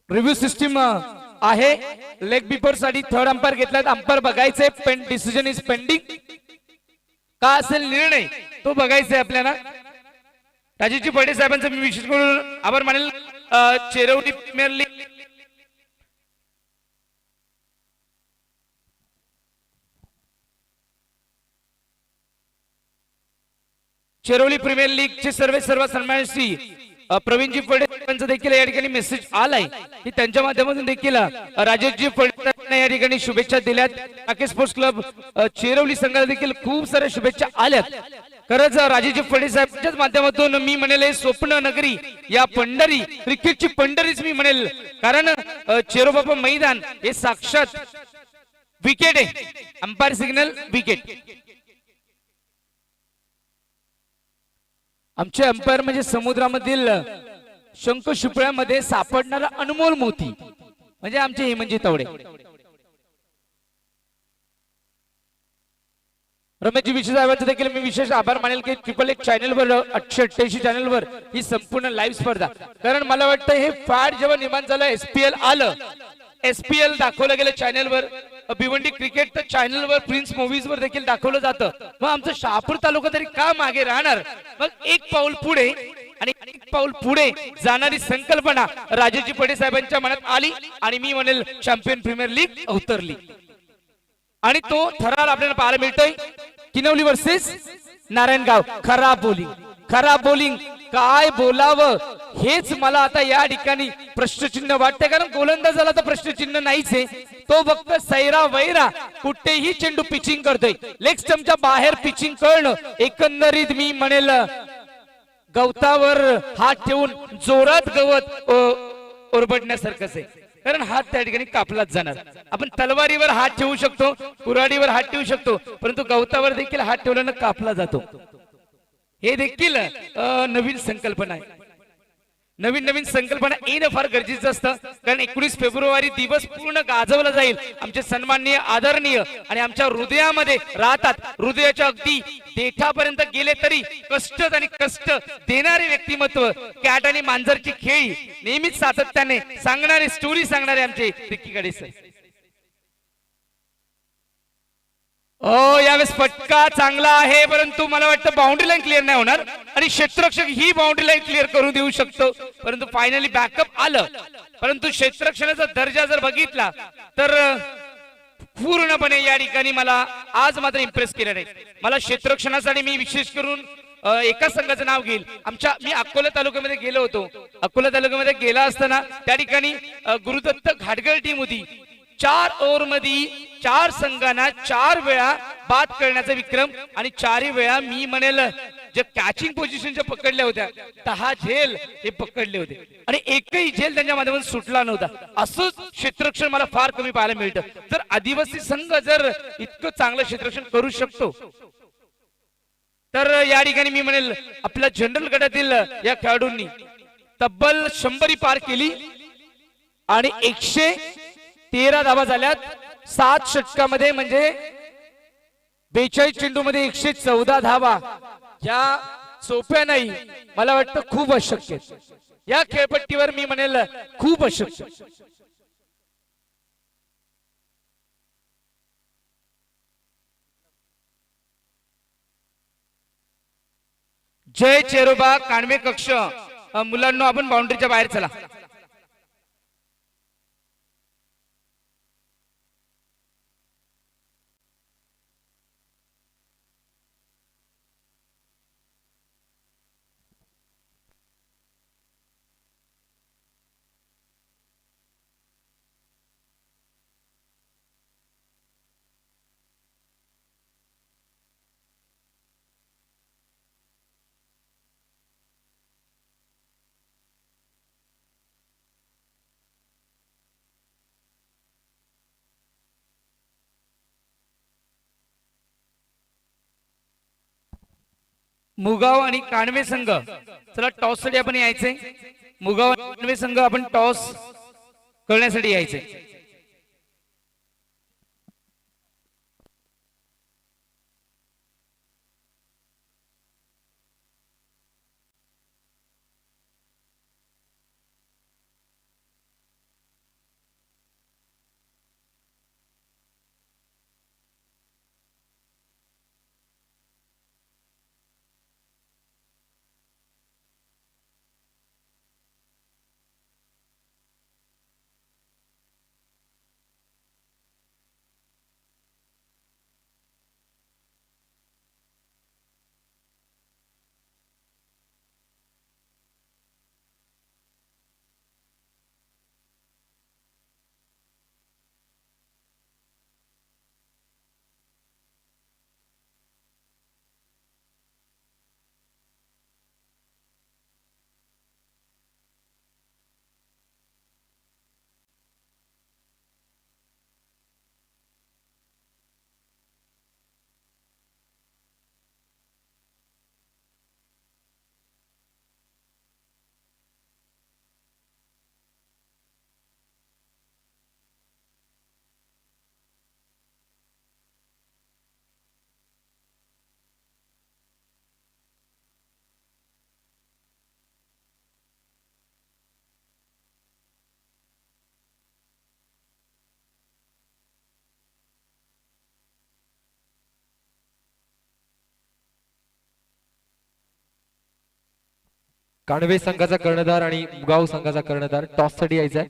रिव्ह्यू सिस्टीम आहे. लेग बिफोर साठी थर्ड अंपायर घेतलाय. अंपायर बघायचंय. Pen decision is pending. का असेल निर्णय तो बघायचा आहे आपल्याला. राजेशजी फडे साहेबांचा मी विशेष करून आभार मानेल. चेरवली प्रीमियर लीग चेरोली प्रीमियर लीगचे सर्व सन्मानश्री प्रवीणजी फडे यांचा देखील या ठिकाणी मेसेज आलाय की त्यांच्या माध्यमातून देखील राजेशजी फडे या ठिकाणी शुभेच्छा दिल्यात. राकेश स्पोर्ट्स क्लब चेरवली संघाला देखील खूप साऱ्या शुभेच्छा आल्यात. खरंच राजेशजी फडे साहेबांच्याच माध्यमातून मी म्हणेल स्वप्न नगरी या पंढरी क्रिकेटची पंढरीच मी म्हणेल, कारण चेरोबापा मैदान हे साक्षात विकेट आहे. Umpire signal wicket. आमचे अंपायर म्हणजे समुद्रामधील शंखशिपळ्यामध्ये सापडणारा अनमोल मोती म्हणजे आमचे हेमंतजी तवडे. रमेशजी विशेष साहेबांचा देखील मी विशेष आभार मानेल की 111 चॅनल वर 888 चॅनल वर ही संपूर्ण लाईव्ह स्पर्धा, कारण मला वाटतं हे फॅड जेव्हा निर्माण झालं एसपीएल आलं, एसपीएल दाखवलं गेलं चॅनलवर, भिवंडी क्रिकेट तर चॅनलवर प्रिन्स मूवीज वर देखील दाखवलं जातं. मग आमचं शहापूर तालुका तरी का मागे राहणार. मग एक पाऊल पुढे आणि एक पाऊल पुढे जाणारी संकल्पना राजेशजी फडे साहेबांच्या मनात आली आणि मी म्हणेल चॅम्पियन प्रीमियर लीग अवतरली आणि तो थरार आपल्याला पाहायला मिळतोय. किनवली वर्सेस नारायणगाव. खराब बोलिंग काय बोलावं हेच मला आता या ठिकाणी प्रश्नचिन्ह वाटते, कारण गोलंदाजाला तर प्रश्नचिन्ह नाहीच आहे. तो फक्त सैरा वैरा कुठेही चेंडू पिचिंग करतोय. लेग स्टंपच्या बाहेर पिचिंग करणं एकंदरीत मी म्हणेल गवतावर हात ठेवून जोरात गवत ओरबडण्यासारखंच आहे, कारण हात त्या ठिकाणी कापलाच जाणार. आपण तलवारीवर हात ठेवू शकतो, कुऱ्हाडीवर हात ठेवू शकतो, परंतु गवतावर देखील हात ठेवल्यानं कापला जातो. हे देखील नवीन संकल्पना आहे. नवीन नवीन संकल्पना येणं फार गरजेचं असतं, कारण 19 फेब्रुवारी दिवस पूर्ण गाजवला जाईल. आमचे सन्माननीय आदरणीय आणि आमच्या हृदयामध्ये राहतात, हृदयाच्या अगदी देठापर्यंत गेले तरी कष्ट आणि कष्ट देणारे व्यक्तिमत्व, कॅट आणि मांजरची खेळी नेहमीच सातत्याने सांगणारे, स्टोरी सांगणारे आमचे रिक्की कडे सर. हो, यावेळेस फटका चांगला आहे, परंतु मला वाटतं बाउंड्री लाईन क्लिअर नाही होणार आणि क्षेत्ररक्षक ही बाउंड्री लाईन क्लिअर करून देऊ शकतो, परंतु फायनली बॅकअप आलं. परंतु क्षेत्ररक्षणाचा दर्जा जर बघितला तर पूर्णपणे या ठिकाणी मला आज मात्र इम्प्रेस केलं नाही. मला क्षेत्ररक्षणासाठी मी विशेष करून एका संघाचं नाव घेईल. मी अकोला तालुक्यामध्ये गेलो होतो. अकोला तालुक्यामध्ये गेला असताना त्या ठिकाणी गुरुदत्त घाटगळ टीम होती. 4 ओव्हर मध्ये 4 संघांना 4 वेळा बाद करण्याचा विक्रम आणि 4ही वेळा मी म्हणेल जे कॅचिंग पोझिशनच्या पकडल्या होत्या 10 झेल हे पकडले होते आणि एकही झेल त्यांच्या माध्यमातून सुटला नव्हता. असंच क्षेत्ररक्षण मला फार कमी पाहायला मिळतं. जर आदिवासी संघ जर इतकं चांगलं क्षेत्ररक्षण करू शकतो तर या ठिकाणी मी म्हणेल आपल्या जनरल गटातील या खेळाडूंनी तब्बल 100 पार केली आणि 113 धावा झाल्यात 7 षटकामध्ये, म्हणजे 42 चेंडू मध्ये 114 धावा. या सोप्या नाही, मला वाटतं खूप अशक्य. या खेळपट्टीवर मी म्हणेल खूप अशक्य. जय चेरोबा कांडवे कक्ष. मुलांना आपण बाउंड्रीच्या बाहेर चला. मुगाव आणि कांडवे संघ, चला टॉस साठी आपण यायचंय. मुगाव आणि कांडवे संघ आपण टॉस करण्यासाठी यायचंय. कांडवे संघाचा कर्णधार आणि मुगाव संघाचा कर्णधार टॉस साठी यायचा.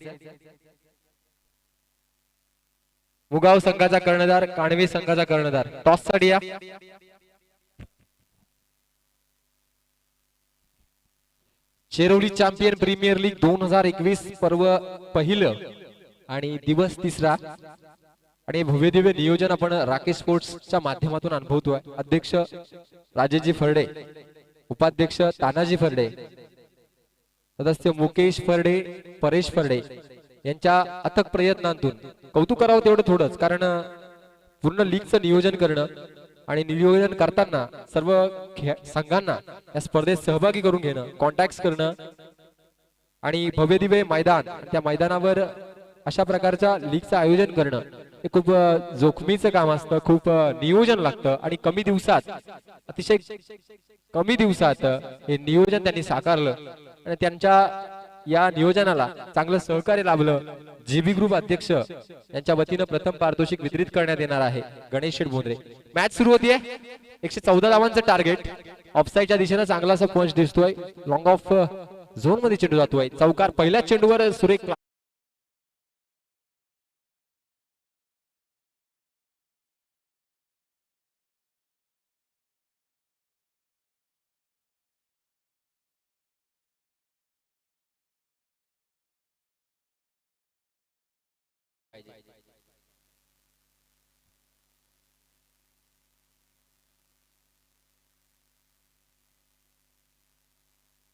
मुगाव संघाचा कर्णधार, कांडवे संघाचा कर्णधार टॉस साठी या. चेरोली चॅम्पियन प्रीमियर लीग 2021 पर्व पहिलं आणि दिवस 3रा आणि भव्यदिव्य नियोजन आपण राकेश स्पोर्ट्सच्या माध्यमातून अनुभवतोय. अध्यक्ष राजेशजी फरडे, उपाध्यक्ष तानाजी फरडे, सदस्य मुकेश फरडे, परेश फरडे यांच्या अथक प्रयत्नांतून कौतुक करावं तेवढं थोडंच, कारण पूर्ण लीगचं नियोजन करणं आणि नियोजन करताना सर्व संघांना या स्पर्धेत सहभागी करून घेणं, कॉन्टॅक्ट करणं आणि भव्यदिव्य मैदान, त्या मैदानावर अशा प्रकारच्या लीगचं आयोजन करणं हे खूप जोखमीचं काम असतं, खूप नियोजन लागतं आणि कमी दिवसात, अतिशय कमी दिवसात हे नियोजन त्यांनी साकारलं आणि त्यांच्या या नियोजनाला चांगलं सहकार्य लाभलं. जीबी ग्रुप अध्यक्ष यांच्या वतीनं प्रथम पारितोषिक वितरित करण्यात येणार आहे. गणेश शेठ बोंद्रे. मॅच सुरू होतीये. 114 धावांचं टार्गेट. ऑफसाईडच्या दिशेनं चांगला असा पंच दिसतोय. लॉंग ऑफ झोन मध्ये चेंडू जातोय. चौकार पहिल्याच चेंडूवर सुरेख.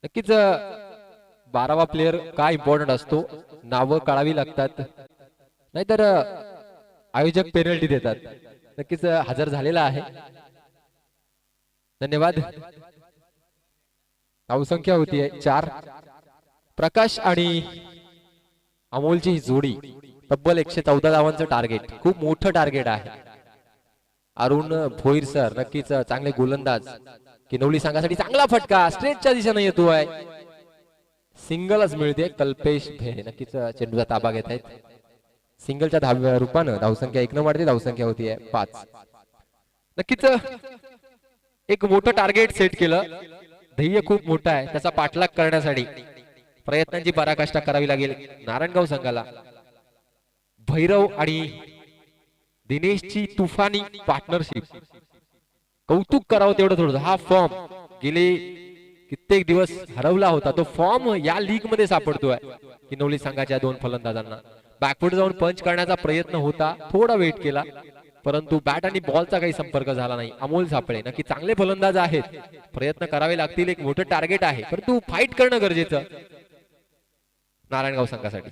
नक्कीच 12वा प्लेअर का इम्पॉर्टंट असतो. नावं काढावी लागतात, नाहीतर आयोजक पेनल्टी देतात. नक्कीच हजर झालेला आहे. धन्यवाद. धावसंख्या होतीये 4. प्रकाश आणि अमोलची ही जोडी तब्बल 114 धावांचं टार्गेट. खूप मोठं टार्गेट आहे. अरुण भोईर सर नक्कीच चांगले गोलंदाज. किनवली संघासाठी चांगला फटका स्ट्रेटच्या दिशेने येतोय. सिंगलच मिळते. कल्पेश भेरे नक्कीच चेंडूचा ताबा घेत आहेत. सिंगलच्या रूपानं धावसंख्या 1 न वाढते. धावसंख्या होतीये 5. नक्कीच एक मोठं टार्गेट सेट केलं. ध्येय खूप मोठं आहे. त्याचा पाठलाग करण्यासाठी प्रयत्नांची पराकाष्ठा करावी लागेल नारायणगाव संघाला. भैरव आणि दिनेशची तुफानी पार्टनरशिप. कौतुक करावं तेवढं थोडं. हा फॉर्म गेले कित्येक दिवस हरवला होता, तो फॉर्म या लीग मध्ये सापडतोय किनवली संघाच्या 2 फलंदाजांना. बॅकफुट जाऊन पंच करण्याचा प्रयत्न होता, थोडा वेट केला, परंतु बॅट आणि बॉलचा काही संपर्क झाला नाही. अमोल सापळे नक्की चांगले फलंदाज आहेत. प्रयत्न करावे लागतील. एक मोठं टार्गेट आहे, परंतु फाईट करणं गरजेचं नारायणगाव संघासाठी.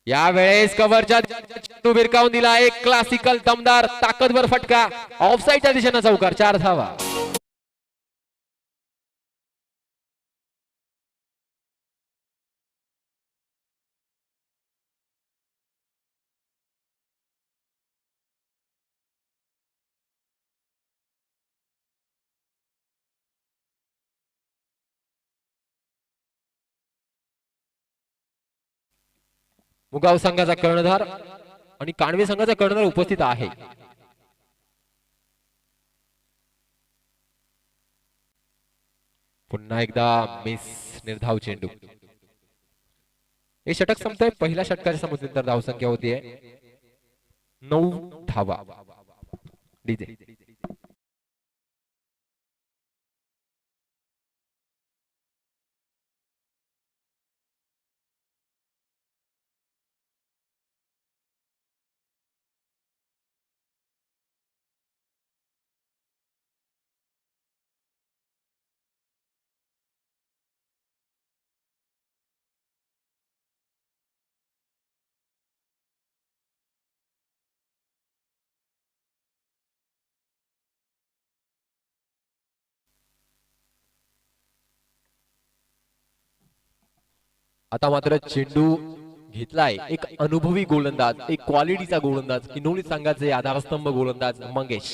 यावेळेस कव्हरच्या चेंडू भिरकावून दिला. एक क्लासिकल दमदार ताकदवर फटका. ऑफसाईडच्या दिशेनं चौकार. 4 धावा. मुगाव संघाचा कर्णधार आणि कांडवे संघाचा कर्णधार उपस्थित आहे. पुन्हा एकदा मिस निर्धाव चेंडू. हे षटक संपतंय. पहिल्या षटकाच्या समुद्र धावसंख्या होतीये 9 धावा. डीजे आता मात्र चेंडू घेतलाय एक अनुभवी गोलंदाज, एक क्वालिटीचा गोलंदाज, किनवली संघाचे आधारस्तंभ गोलंदाज मंगेश.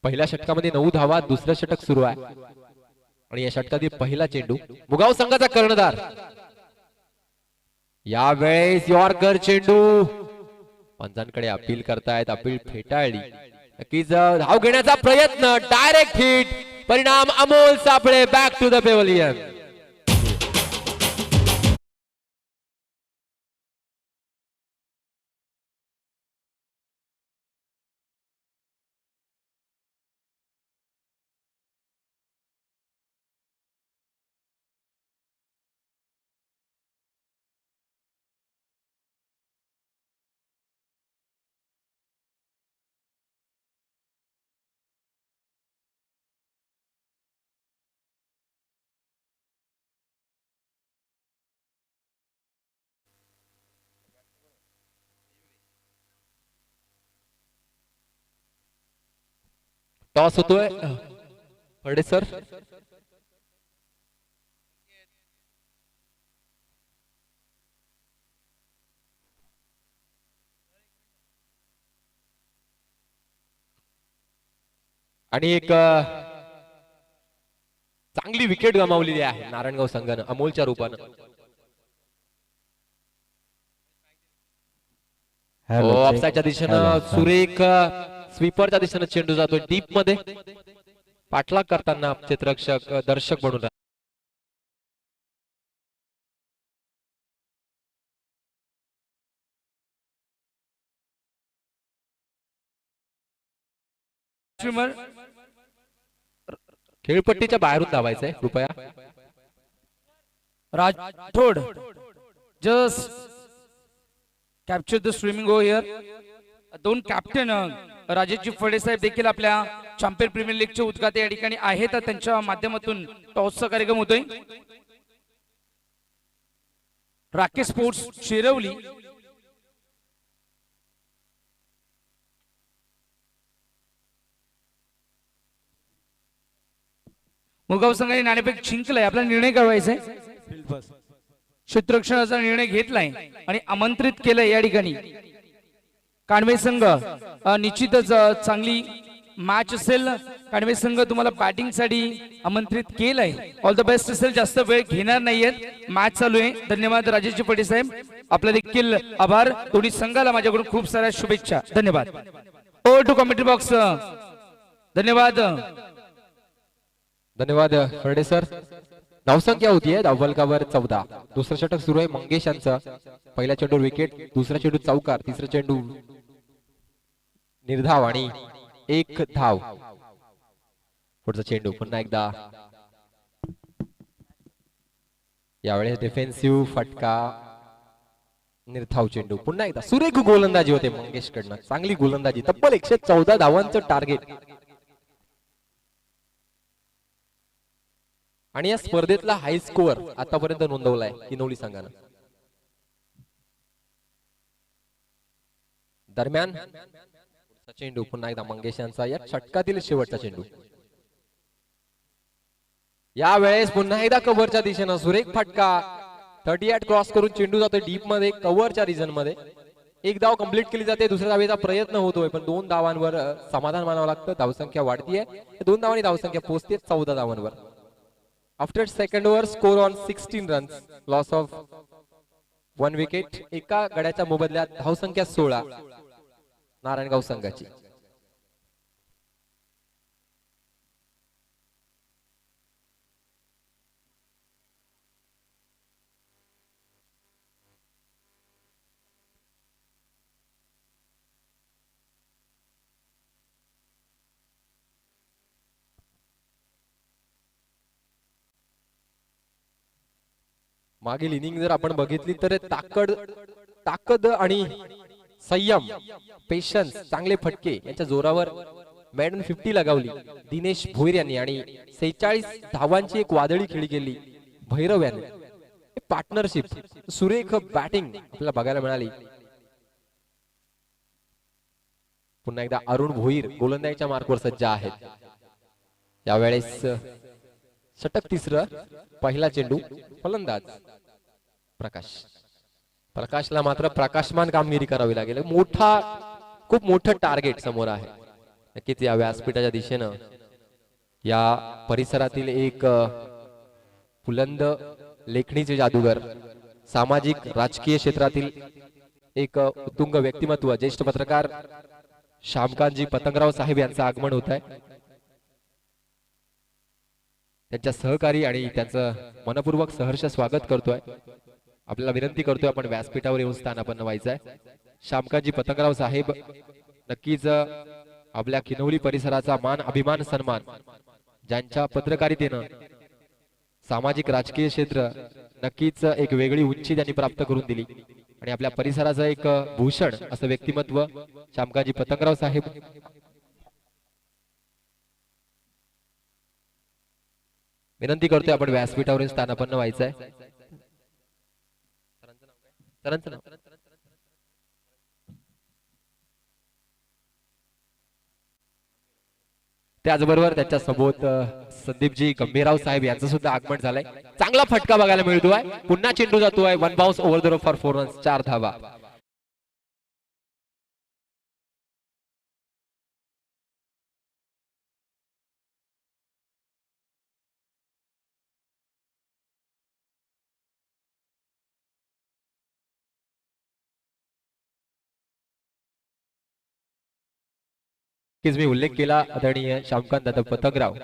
पहिल्या षटकामध्ये 9 धावा. दुसरं षटक सुरू आहे आणि या षटकातील पहिला चेंडू. मुगाव संघाचा कर्णधार. यावेळेस यॉर्कर चेंडू. पंचांकडे अपील करतायत. अपील फेटाळली. नक्कीच धाव घेण्याचा प्रयत्न. Direct hit. परिणाम अमोल सापळे बॅक टू द पेव्हलियन. टॉस होतोय. फडे सर आणि एक चांगली विकेट गमावलेली आहे नारायणगाव संघानं अमोलच्या रूपानं. ऑफसाईडच्या दिशेनं सुरेख स्वीपरच्या दिशेनं चेंडू जातोय डीप मध्ये. पाठलाग करताना क्षेत्ररक्षक दर्शक म्हणून खेळपट्टीच्या बाहेरून धावायचंय कृपया. Rathod just capture the swimming over here. दोन कॅप्टन राजेशजी फडे साहेब देखील आपल्या चॅम्पियन प्रीमियर लीगचे उद्घाटक या ठिकाणी आहेत. त्यांच्या माध्यमातून टॉसचा कार्यक्रम होतोय. राकेश स्पोर्ट्स शिरवली मुळगाव संघाने नाणेफेक जिंकलाय. आपला निर्णय कळवायचा आहे. क्षेत्ररक्षणाचा निर्णय घेतलाय आणि आमंत्रित केलंय या ठिकाणी. कांडवे संघ निश्चितच चांगली मॅच असेल. कांडवे संघ तुम्हाला बॅटिंग साठी आमंत्रित केलंय. ऑल द बेस्ट असेल. जास्त वेळ घेणार नाहीयेत. मॅच चालू आहे. धन्यवाद राजेशजी पटेल साहेब. आपला देखील आभार. दोन्ही संघाला माझ्याकडून खूप साऱ्या शुभेच्छा. धन्यवाद. Oh to commentary box. धन्यवाद. धन्यवाद फर्डे सर. धावसंख्या होतीये धावफलकावर 14. दुसरं षटक सुरू आहे मंगेश यांचं. पहिल्या चेंडूवर विकेट, दुसरा चेंडू चौकार, तिसरा चेंडू निर्धाव आणि 1 धाव. पुढचा चेंडू पुन्हा एकदा यावेळेस डिफेन्सिव्ह फटका. निर्धाव चेंडू पुन्हा एकदा सुरेख गोलंदाजी होते मंगेश कडनं. चांगली गोलंदाजी. तब्बल 114 धावांचं टार्गेट. आणि या स्पर्धेतला हाय स्कोअर आतापर्यंत नोंदवलाय किनवली संघानं. दरम्यान चेंडू पुन्हा एकदा मंगेश यांचा या षटकातील शेवटचा चेंडू. यावेळेस पुन्हा एकदा कव्हरच्या दिशेनं सुरेख फटका. 38 क्रॉस करून चेंडू जातोय डीप मध्ये कव्हरच्या रिजन मध्ये. एक धाव कंप्लीट केली जाते. दुसऱ्या धावेचा प्रयत्न होतोय पण 2 धावांवर समाधान मानावं लागतं. धावसंख्या वाढतीये. 2 धावांनी धावसंख्या पोहोचते 14 धावांवर. After second over score on 16 runs, loss of 1 wicket. एका गड्याच्या मोबदल्यात धावसंख्या 16 नारायणगाव संघाची. मागील इनिंग जर आपण बघितली तर ताकद आणि संयम, पेशन्स, चांगले फटके यांच्या जोरावर मॅडन 50 लगावली दिनेश भोईर यांनी आणि 46 धावांची एक वादळी खेळी केली भैरव यांनी. पार्टनरशिप, सुरेख बॅटिंग आपल्याला बघायला मिळाली. पुन्हा एकदा अरुण भोईर गोलंदाजीच्या मार्कवर सज्ज आहेत. यावेळेस षटक तिसरं. पहिला चेंडू फलंदाज प्रकाशला मात्र प्रकाशमान कामगिरी करावी लागेल. खूप मोठं टार्गेट समोर आहे. नक्कीच या व्यासपीठाच्या दिशेनं या परिसरातील एक बुलंद लेखणीचे जादूगर, सामाजिक राजकीय क्षेत्रातील एक उत्तुंग व्यक्तिमत्व, ज्येष्ठ पत्रकार श्यामकांतजी पतंगराव साहेब यांचं आगमन होत आहे. त्यांच्या सहकारी आणि त्यांचं मनपूर्वक सहर्ष स्वागत करतोय. आपल्याला विनंती करतोय आपण व्यासपीठावर येऊन स्थानापन्न व्हायचंय. श्यामकांतजी पतंगराव साहेब नक्कीच आपल्या किनवली परिसराचा मान, अभिमान, सन्मान, ज्यांच्या पत्रकारितेनं सामाजिक राजकीय क्षेत्र नक्कीच एक वेगळी उंची त्यांनी प्राप्त करून दिली आणि आपल्या परिसराचं एक भूषण असं व्यक्तिमत्व श्यामकांतजी पतंगराव साहेब. विनंती करतोय आपण व्यासपीठावर स्थानापन्न व्हायचंय. सरांचं नाव त्याचबरोबर त्याच्या सोबत संदीपजी गंभीरराव साहेब यांचं सुद्धा आगमन झालंय. चांगला फटका बघायला मिळतोय. पुन्हा चेंडू जातोय. 1 bounce over the rough for 4 runs, 4 धावा. नक्कीच मी उल्लेख केला आदरणीय श्यामकांत दादा पतंगराव.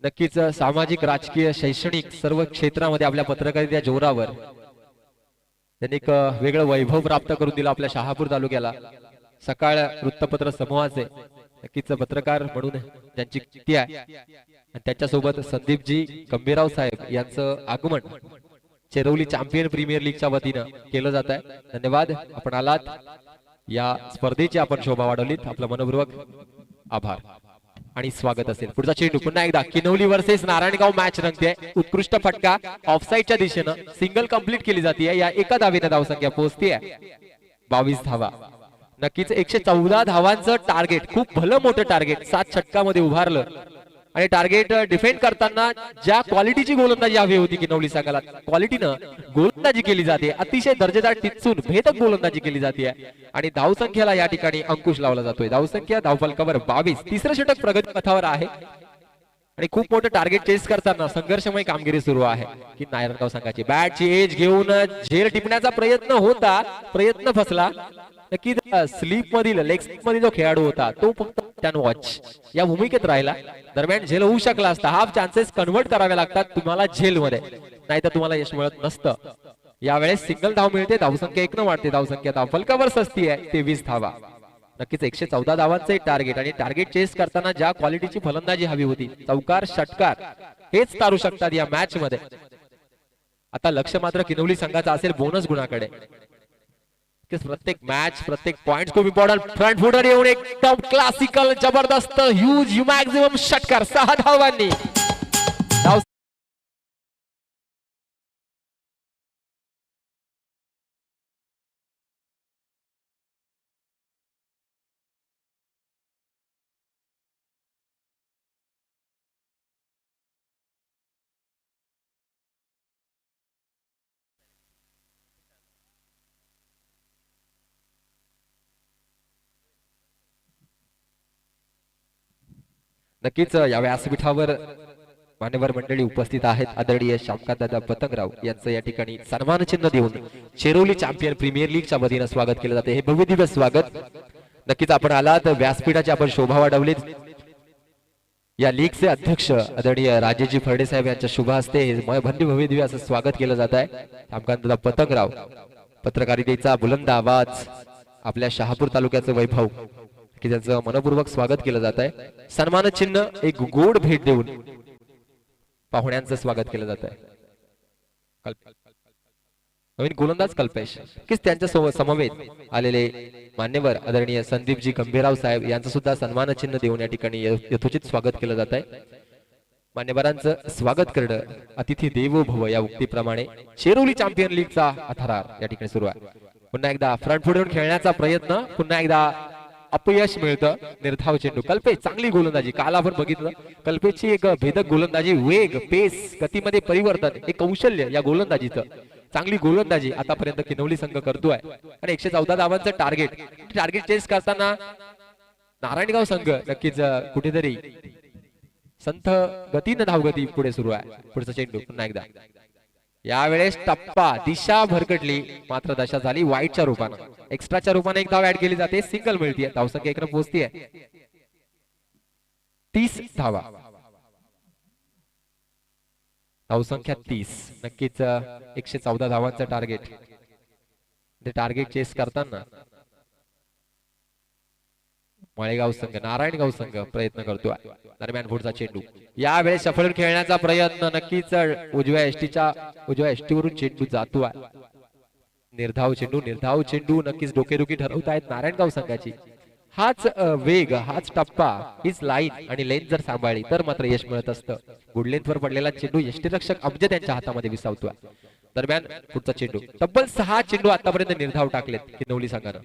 नक्कीच सामाजिक राजकीय शैक्षणिक सर्व क्षेत्रामध्ये आपल्या पत्रकारितेच्या जोरावर त्यांनी एक वेगळं वैभव प्राप्त करून दिलं आपल्या शहापूर तालुक्याला. सकाळ वृत्तपत्र समूहाचे नक्कीच पत्रकार म्हणून ज्यांची कीर्ती आहे आणि त्याच्यासोबत संदीपजी गंभीरराव साहेब यांचं आगमन चेरवली चॅम्पियन प्रीमियर लीगच्या वतीनं केलं जात आहे. धन्यवाद, आपण आलात, या स्पर्धेची आपण शोभा वाढवलीत, आपलं मनपूर्वक आभार आणि स्वागत असेल. पुढचा चेंडू पुन्हा एकदा किनवली वर्सेस नारायणगाव मॅच रंगते. उत्कृष्ट फटका ऑफसाईडच्या दिशेनं सिंगल कंप्लीट केली जाते. या एका धावेनं धावसंख्या पोहोचते 22 धावा. नक्कीच 114 धावांचं टार्गेट, खूप भलं मोठं टार्गेट 7 षटकामध्ये उभारलं आणि टार्गेट डिफेंड करताना ज्या क्वालिटीची गोलंदाजी हवी होती किनवली संघाला, क्वालिटीनं गोलंदाजी केली जाते. अतिशय दर्जेदार टिचून भेदक गोलंदाजी केली जाते आणि धावसंख्येला या ठिकाणी अंकुश लावला जातोय. धावसंख्या धावफलकावर 22. तिसरं षटक प्रगती पथावर आहे आणि खूप मोठं टार्गेट चेस करताना संघर्षमय कामगिरी सुरू आहे की नारायणगाव संघाची. बॅटची एज घेऊन झेल टिपण्याचा प्रयत्न होता, प्रयत्न फसला. नक्की स्लीप मधील लेग स्लीप मधील जो खेळाडू होता तो फक्त टॅन वॉच या भूमिकेत राहिला. दरम्यान झेल होऊ शकला असता. हाफ चान्सेस कन्वर्ट करावे लागतात तुम्हाला झेल मध्ये, नाहीतर तुम्हाला यश मिळत नसतं. यावेळेस सिंगल धाव मिळते, धावसंख्या 1 वाढते. धावसंख्या धावफलकावर सस्ती आहे 23 धावा. नक्कीच 114 धावांचे टार्गेट आणि टार्गेट चेस करताना ज्या क्वालिटीची फलंदाजी हवी होती, चौकार षटकार हेच तारू शकतात या मॅच मध्ये. आता लक्ष मात्र किनवली संघाचा असेल बोनस गुणाकडे. प्रत्येक मॅच प्रत्येक पॉइंट खूप इम्पॉर्टंट. फ्रंट फुटर येऊन एकदम क्लासिकल जबरदस्त ह्यूज मॅक्झिमम षटकार 6 धावांनी. नक्कीच या व्यासपीठावर मान्यवर मंडळी उपस्थित आहेत. आदरणीय श्यामकांत दादा पतंगराव यांचं या ठिकाणी सन्मान चिन्ह देऊन चेरोली चॅम्पियन प्रीमियर लीगच्या वतीनं स्वागत केलं जाते. हे भव्य दिवस स्वागत. नक्कीच आपण आलात, व्यासपीठाची आपण शोभा वाढवलीत. या लीगचे अध्यक्ष आदरणीय राजेजी फर्डे साहेब यांच्या शुभ हस्ते हे भव्य दिव्य असं स्वागत केलं जात आहे. श्यामकांत दादा पतंगराव, पत्रकारितेचा बुलंद आवाज, आपल्या शहापूर तालुक्याचं वैभव, की त्यांचं मनपूर्वक स्वागत केलं जात आहे. सन्मान चिन्ह एक गोड भेट देऊन पाहुण्यांचं स्वागत केलं जात आहे. नवीन गोलंदाज कल्पेश, की त्यांच्या समवेत आलेले मान्यवर आदरणीय संदीपजी गंभीरराव साहेब यांचं सुद्धा सन्मान चिन्ह देऊन या ठिकाणी यथोचित स्वागत केलं जात आहे. मान्यवरांचं स्वागत करणं अतिथी देवो भव या उक्तीप्रमाणे चेरोली चॅम्पियन लीगचा अथरार या ठिकाणी सुरू आहे. पुन्हा एकदा फ्रंट फुटून खेळण्याचा प्रयत्न, पुन्हा एकदा अपयश मिळतं. निर्धाव चेंडू. कल्पेश चांगली गोलंदाजी, काल आपण बघितलं कल्पेशची एक भेदक गोलंदाजी, वेग, पेस, गतीमध्ये परिवर्तन, एक कौशल्य या गोलंदाजीचं. चांगली गोलंदाजी आतापर्यंत किनवली संघ करतोय आणि 114 धावांचं टार्गेट चेस करताना नारायणगाव संघ नक्कीच कुठेतरी संथ गतीनं धावगती पुढे सुरू आहे. पुढचा चेंडू पुन्हा एकदा. यावेळेस टप्पा, दिशा भरकटली, मात्र दशा झाली वाईटच्या रूपानं. एक्स्ट्राच्या रूपाने एक धाव ऍड केली जाते, सिंगल मिळते. धावसंख्या 1 पोहोचते 30 धावा. धावसंख्या 30. नक्कीच 114 धावांचं टार्गेट. ते टार्गेट चेस करताना माळेगाव संघ, नारायणगाव संघ प्रयत्न करतोय. दरम्यान पुढचा चेंडू. यावेळेस सफल खेळण्याचा प्रयत्न, नक्कीच उजव्या एसटीवरून चेंडू जातोय. निर्धाव चेंडू नक्कीच डोकेदुखी ठरवतायत नारायणगाव संघाची. हाच वेग, हाच टप्पा, हीच लाईन आणि लेन जर सांभाळली तर मात्र यश मिळत असतं. गुड लेंथवर पडलेला चेंडू यष्टीरक्षक अमजद यांच्या हातामध्ये विसावतोय. दरम्यान पुढचा चेंडू. तब्बल 6 चेंडू आतापर्यंत निर्धाव टाकलेत किनवली संघानं.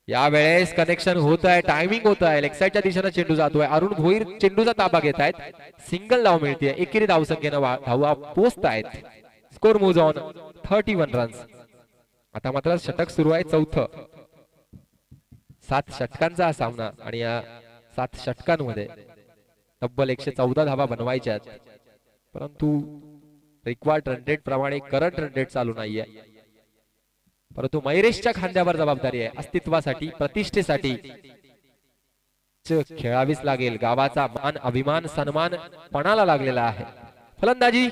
यावेळेस कनेक्शन होत आहे, टायमिंग होत आहे. लेग साईडच्या दिशेने चेंडू जातोय. अरुण भोईर चेंडूचा ताबा घेत आहेत. सिंगल धाव मिळते. एकेरी धावसंख्येनं धावा पोहोचतायत. Score moves on 31 runs. आता मात्र षटक सुरू आहे, चौथं. 7 षटकांचा हा सामना आणि या 7 षटकांमध्ये तब्बल 114 धावा बनवायच्या आहेत. परंतु रिक्वायर्ड रन रेट प्रमाणे करंट रन रेट चालू नाहीये. परंतु मयुरेशच्या खांद्यावर जबाबदारी आहे अस्तित्वासाठी, प्रतिष्ठेसाठी. खेळावीच लागेल. गावाचा मान अभिमान सन्मान पणाला लागलेला आहे. फलंदाजी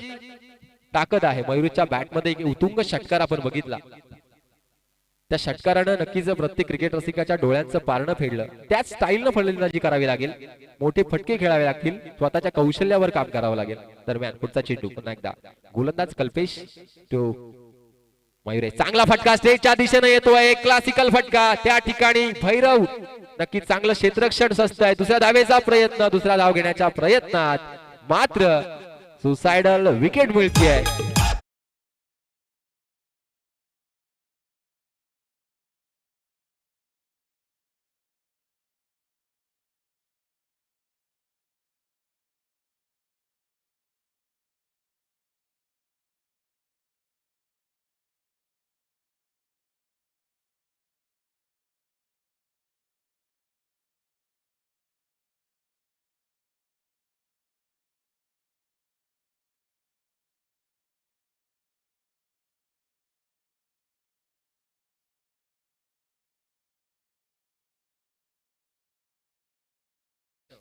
ताकद आहे. मयुरीच्या बॅट मध्ये एक उत्तुंग षटकार आपण बघितला. त्या षटकारानं नक्कीच प्रत्येक क्रिकेट रसिकाच्या डोळ्यांचं पारणं फेडलं. त्याच स्टाईलनं फलंदाजी करावी लागेल. मोठे फटके खेळावे लागतील. स्वतःच्या कौशल्यावर काम करावं लागेल. दरम्यान पुढचा चेंडू पुन्हा एकदा गोलंदाज कल्पेश टू मयुरे. चांगला फटका स्टेजच्या दिशेने येतोय. क्लासिकल फटका. त्या ठिकाणी भैरव नक्की चांगलं क्षेत्ररक्षण सजतंय. दुसऱ्या धावेचा प्रयत्न. दुसरा धाव घेण्याच्या प्रयत्नात मात्र सुसायडल विकेट मिळतेय.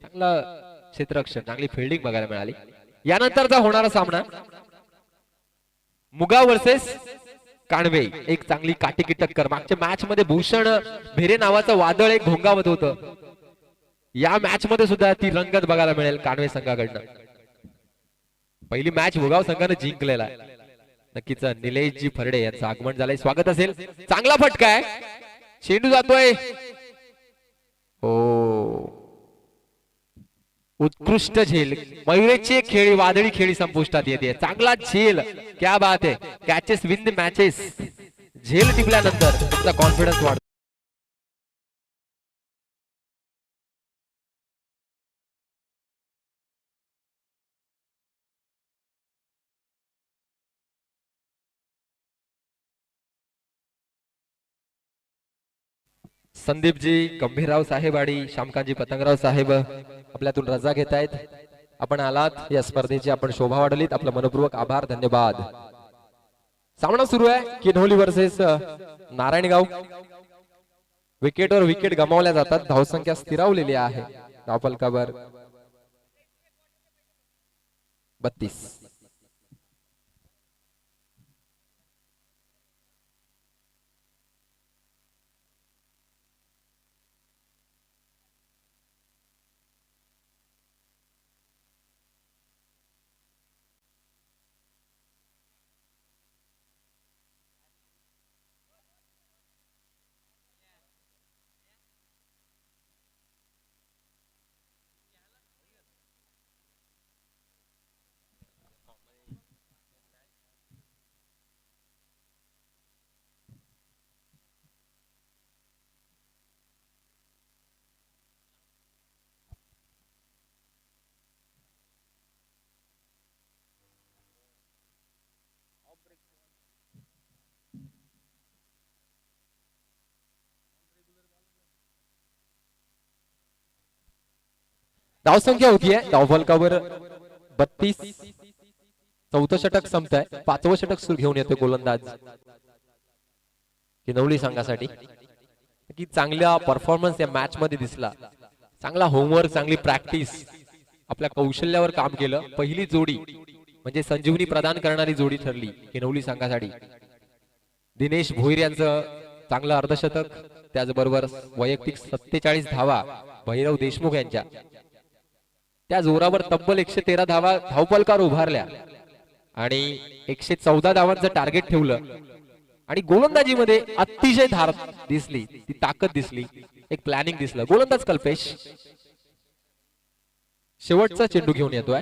चांगला क्षेत्ररक्षण, चांगली फिल्डिंग बघायला मिळाली. यानंतरचा होणारा सामना मुगा वर्सेस काणवे. एक चांगली काटेकी टक्कर. मागच्या मॅच मध्ये भूषण भेरे नावाचं वादळ एक घोंगावत होतं. या मॅच मध्ये सुद्धा ती रंगत बघायला मिळेल काणवे संघाकडनं. पहिली मॅच मुगाव संघाने जिंकलेला आहे. नक्कीच निलेशजी फरडे यांचं आगमन झालंय. स्वागत असेल. चांगला फटका आहे. चेंडू जातोय. हो, उत्कृष्ट झेल. मयुरेची खेळी वादळी खेळी संपुष्टात येते. चांगला झेल. क्या बात आहे. Catches win the matches. झेल टिपल्यानंतर तुमचा कॉन्फिडन्स वाढतो. संदीपजी गंभीरराव साहेबाडी, श्यामकांतजी पतंगराव साहेब आपल्यातून रजा घेत आहेत. आपण आलात या स्पर्धेची आपण शोभा वाढवलीत. आपलं मनपूर्वक आभार, धन्यवाद. सामना सुरू आहे किन्होली वर्सेस नारायणगाव. विकेटवर विकेट गमावल्या जातात. धावसंख्या स्थिरावलेली आहे. धावफलकावर 32. धावसंख्या होतीये धावफलकावर 32. चौथं षटक संपतंय. 5वं षटक सुरू घेऊन येतोय गोलंदाज किनवली संघासाठी. की चांगला परफॉर्मन्स या मॅच मध्ये दिसला. चांगला होमवर्क, चांगली प्रॅक्टिस, आपल्या कौशल्यावर काम केलं. पहिली जोडी म्हणजे संजीवनी प्रदान करणारी जोडी ठरली किनवली संघासाठी. दिनेश भोईर यांचं चांगलं अर्धशतक, त्याचबरोबर वैयक्तिक 47 धावा भैरव देशमुख यांच्या. त्या जोरावर तब्बल 113 धावा धावफलकावर उभारल्या आणि 114 धावांचं टार्गेट ठेवलं. आणि गोलंदाजीमध्ये अतिशय धार दिसली, ती ताकद दिसली, एक प्लॅनिंग दिसलं. गोलंदाज कल्पेश शेवटचा चेंडू घेऊन येतोय.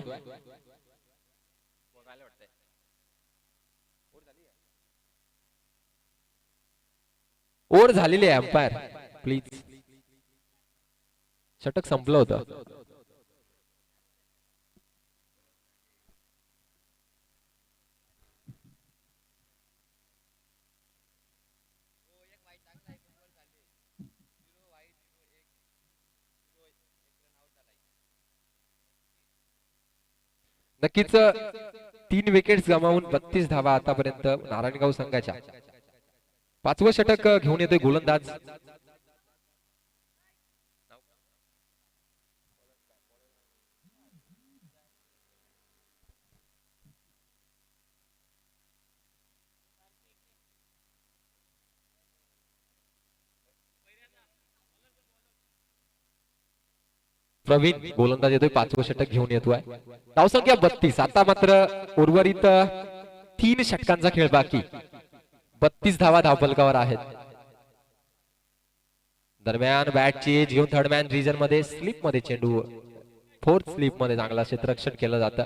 ओव्हर झालेली आहे. Umpire please. षटक संपलं होतं. नक्कीच 3 विकेट्स गमावून 32 धावा आतापर्यंत नारायणगाव संघाच्या. 5वं षटक घेऊन येतोय गोलंदाज प्रवीण गोलंदाज येतोय, 5वं षटक घेऊन येतोय. धावसंख्या 32. आता मात्र उर्वरित 3 षटकांचा खेळ बाकी. 32 धावा धावफलकावर आहेत. दरम्यान बॅटची एज घेऊन थर्ड मॅन रिजन मध्ये स्लिप मध्ये चेंडू, फोर्थ स्लिप मध्ये चांगला क्षेत्ररक्षण केलं जातं.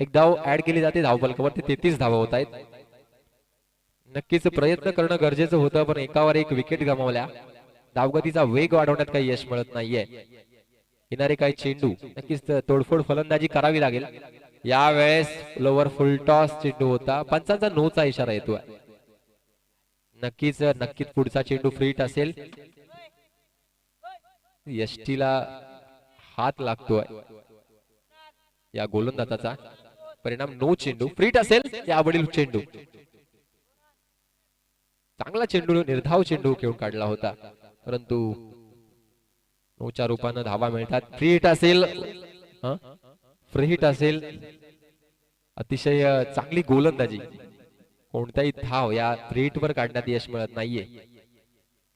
एक धाव ऍड केली जाते धावफलकावर. 33 धावा होत आहेत. नक्कीच प्रयत्न करणं गरजेचं होतं, पण एकावर एक विकेट गमावल्या. धावगतीचा वेग वाढवण्यात काही यश मिळत नाहीये. येणारे काही चेंडू नक्कीच तोडफोड फलंदाजी करावी लागेल. यावेळेस लोवर फुल टॉस चेंडू होता. पंचांचा नोचा इशारा येतोय. नक्कीच पुढचा चेंडू फ्रीट असेल. यष्टीला हात लागतोय या गोलंदाजाचा. परिणाम नो चेंडू. फ्रीट असेल यावरील चेंडू. चांगला चेंडू, निर्धाव चेंडू खेळून काढला होता, परंतु नोच्या रूपानं धावा मिळतात. फ्री हिट असेल. अतिशय चांगली गोलंदाजी. कोणताही धाव या फ्री हिट वर काढण्यात यश मिळत नाहीये.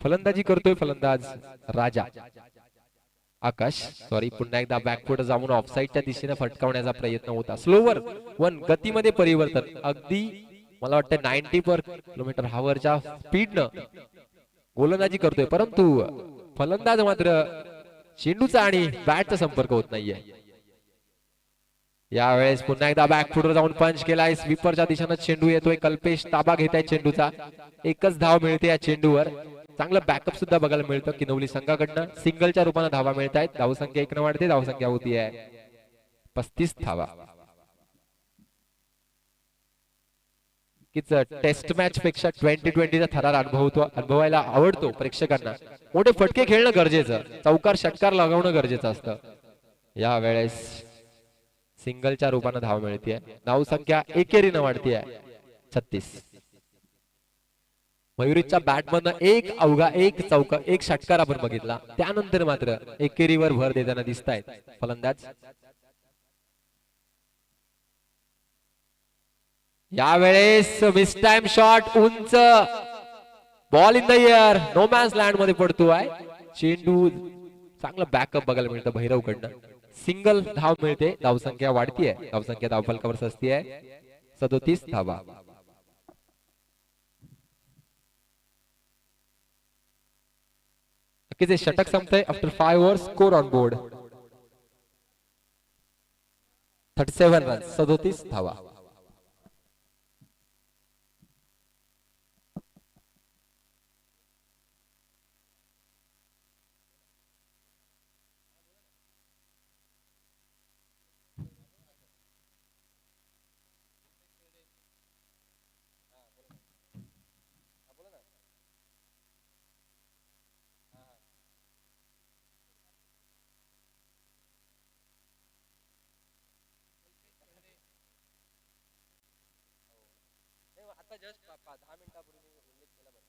फलंदाजी करतोय फलंदाज राजा आकाश. पुन्हा एकदा बॅकफुट जाऊन ऑफसाईडच्या दिशेने फटकावण्याचा प्रयत्न होता. स्लोवर 1 गतीमध्ये परिवर्तन. अगदी मला वाटतं 90 पर किलोमीटर हावरच्या स्पीडनं गोलंदाजी करतोय, परंतु फलंदाज मात्र चेंडूचा आणि बॅटचा संपर्क होत नाहीये. यावेळेस पुन्हा एकदा बॅकफुटवर जाऊन पंच केलाय. स्वीपरच्या दिशेने चेंडू येतोय. कल्पेश ताबा घेत आहे चेंडूचा. एकच धाव मिळते या चेंडूवर. चांगलं बॅकअप सुद्धा बघायला मिळतं किनवली संघाकडनं. सिंगलच्या रूपाने धावा मिळत आहेत. धावसंख्या 1 वाढते. धावसंख्या होती आहे 35 धावा. टेस्ट मॅच पेक्षा 2020चा थरार अनुभवायला आवडतो प्रेक्षकांना. मोठे फटके खेळणं गरजेचं, चौकार षटकार लगावणं गरजेचं असतं. या वेळेस सिंगलच्या रूपाने धाव मिळते. धावसंख्या एकेरीनं वाढतीये 36. मयुरीच्या बॅटमधनं एक षटकार आपण बघितला. त्यानंतर मात्र एकेरीवर भर देताना दिसत आहेत फलंदाज. यावेळेस मिस टाइम शॉट. उंच ball in the air. No man's land मध्ये पडतोय चेंडू. चांगलं बॅकअप बघायला मिळतं भैरवकडनं. सिंगल धाव मिळते. धावसंख्या वाढतीये. धावसंख्या धावफलकावर सस्ती आहे 37 धावा. नक्कीच षटक संपतंय. After 5 overs score on board 37 runs, 37 धावा. आता जस्ट 10 मिनिटापूर्वी उल्लेख केला बरं.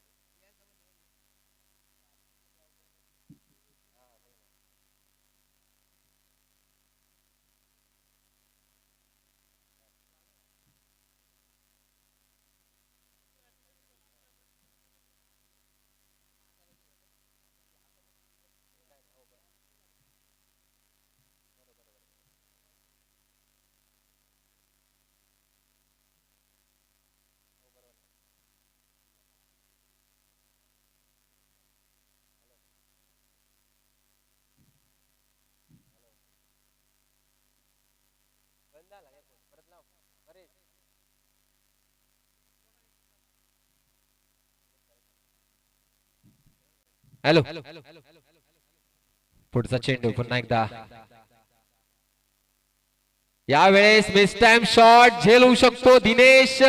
हॅलो, पुढचा चेंडू पुन्हा एकदा. यावेळेस मिस टाइम शॉट झेल होऊ शकतो. दिनेश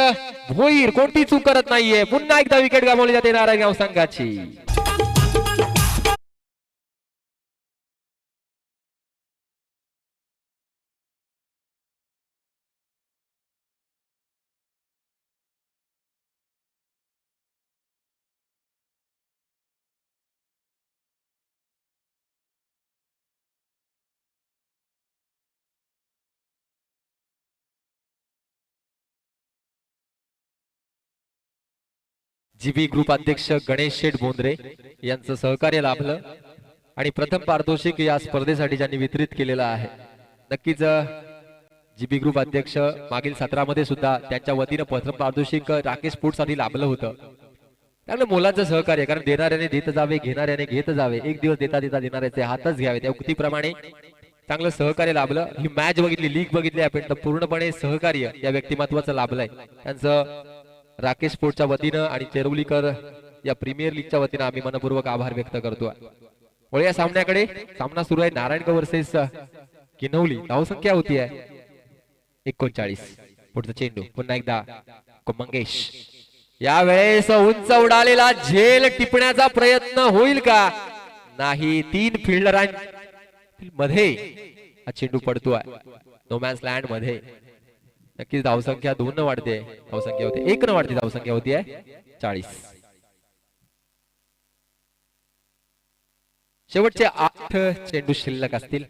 भोईर कोणती चूक करत नाहीये. पुन्हा एकदा विकेट गमावली जाते नारायणगाव संघाची. जीबी ग्रुप अध्यक्ष गणेश शेठ बोंद्रे यांचं सहकार्य लाभलं. आणि प्रथम पारितोषिक या स्पर्धेसाठी ज्यांनी वितरित केलेलं आहे नक्कीच जीबी ग्रुप अध्यक्ष मागील सत्रामध्ये सुद्धा त्यांच्या वतीनं प्रथम पारितोषिक राकेश स्पोर्ट्स साठी लाभलं होतं. त्यामुळे मुलांचं सहकार्य, कारण देणाऱ्याने देत जावे घेणाऱ्याने घेत जावे, एक दिवस देता देता देणाऱ्याचे हातच घ्यावे, त्या उक्तीप्रमाणे चांगलं सहकार्य लाभलं. ही मॅच बघितली, लीग बघितली आपण तर पूर्णपणे सहकार्य या व्यक्तिमत्वाचं लाभलंय. त्यांचं राकेश स्पोर्ट्सच्या वतीनं आणि चेरवलीकर या प्रीमियर लीगच्या वतीनं आम्ही मनपूर्वक आभार व्यक्त करतो. वळ या सामन्याकडे. सामना सुरू आहे नारायणगाव वर्सेस किनवली. धावसंख्या होती आहे 39. पुढचा चेंडू पुन्हा एकदा मंगेश. यावेळेस उंच उडालेला झेल टिपण्याचा प्रयत्न होईल का? नाही. 3 फिल्डरांमध्ये हा चेंडू पडतोय नो मॅन्स लँड मध्ये. नक्कीच धावसंख्या 2 न वाढते, धावसंख्या होते 1 न वाढते, धावसंख्या होती आहे 40. शेवटचे 8 चेंडू शिल्लक असतील.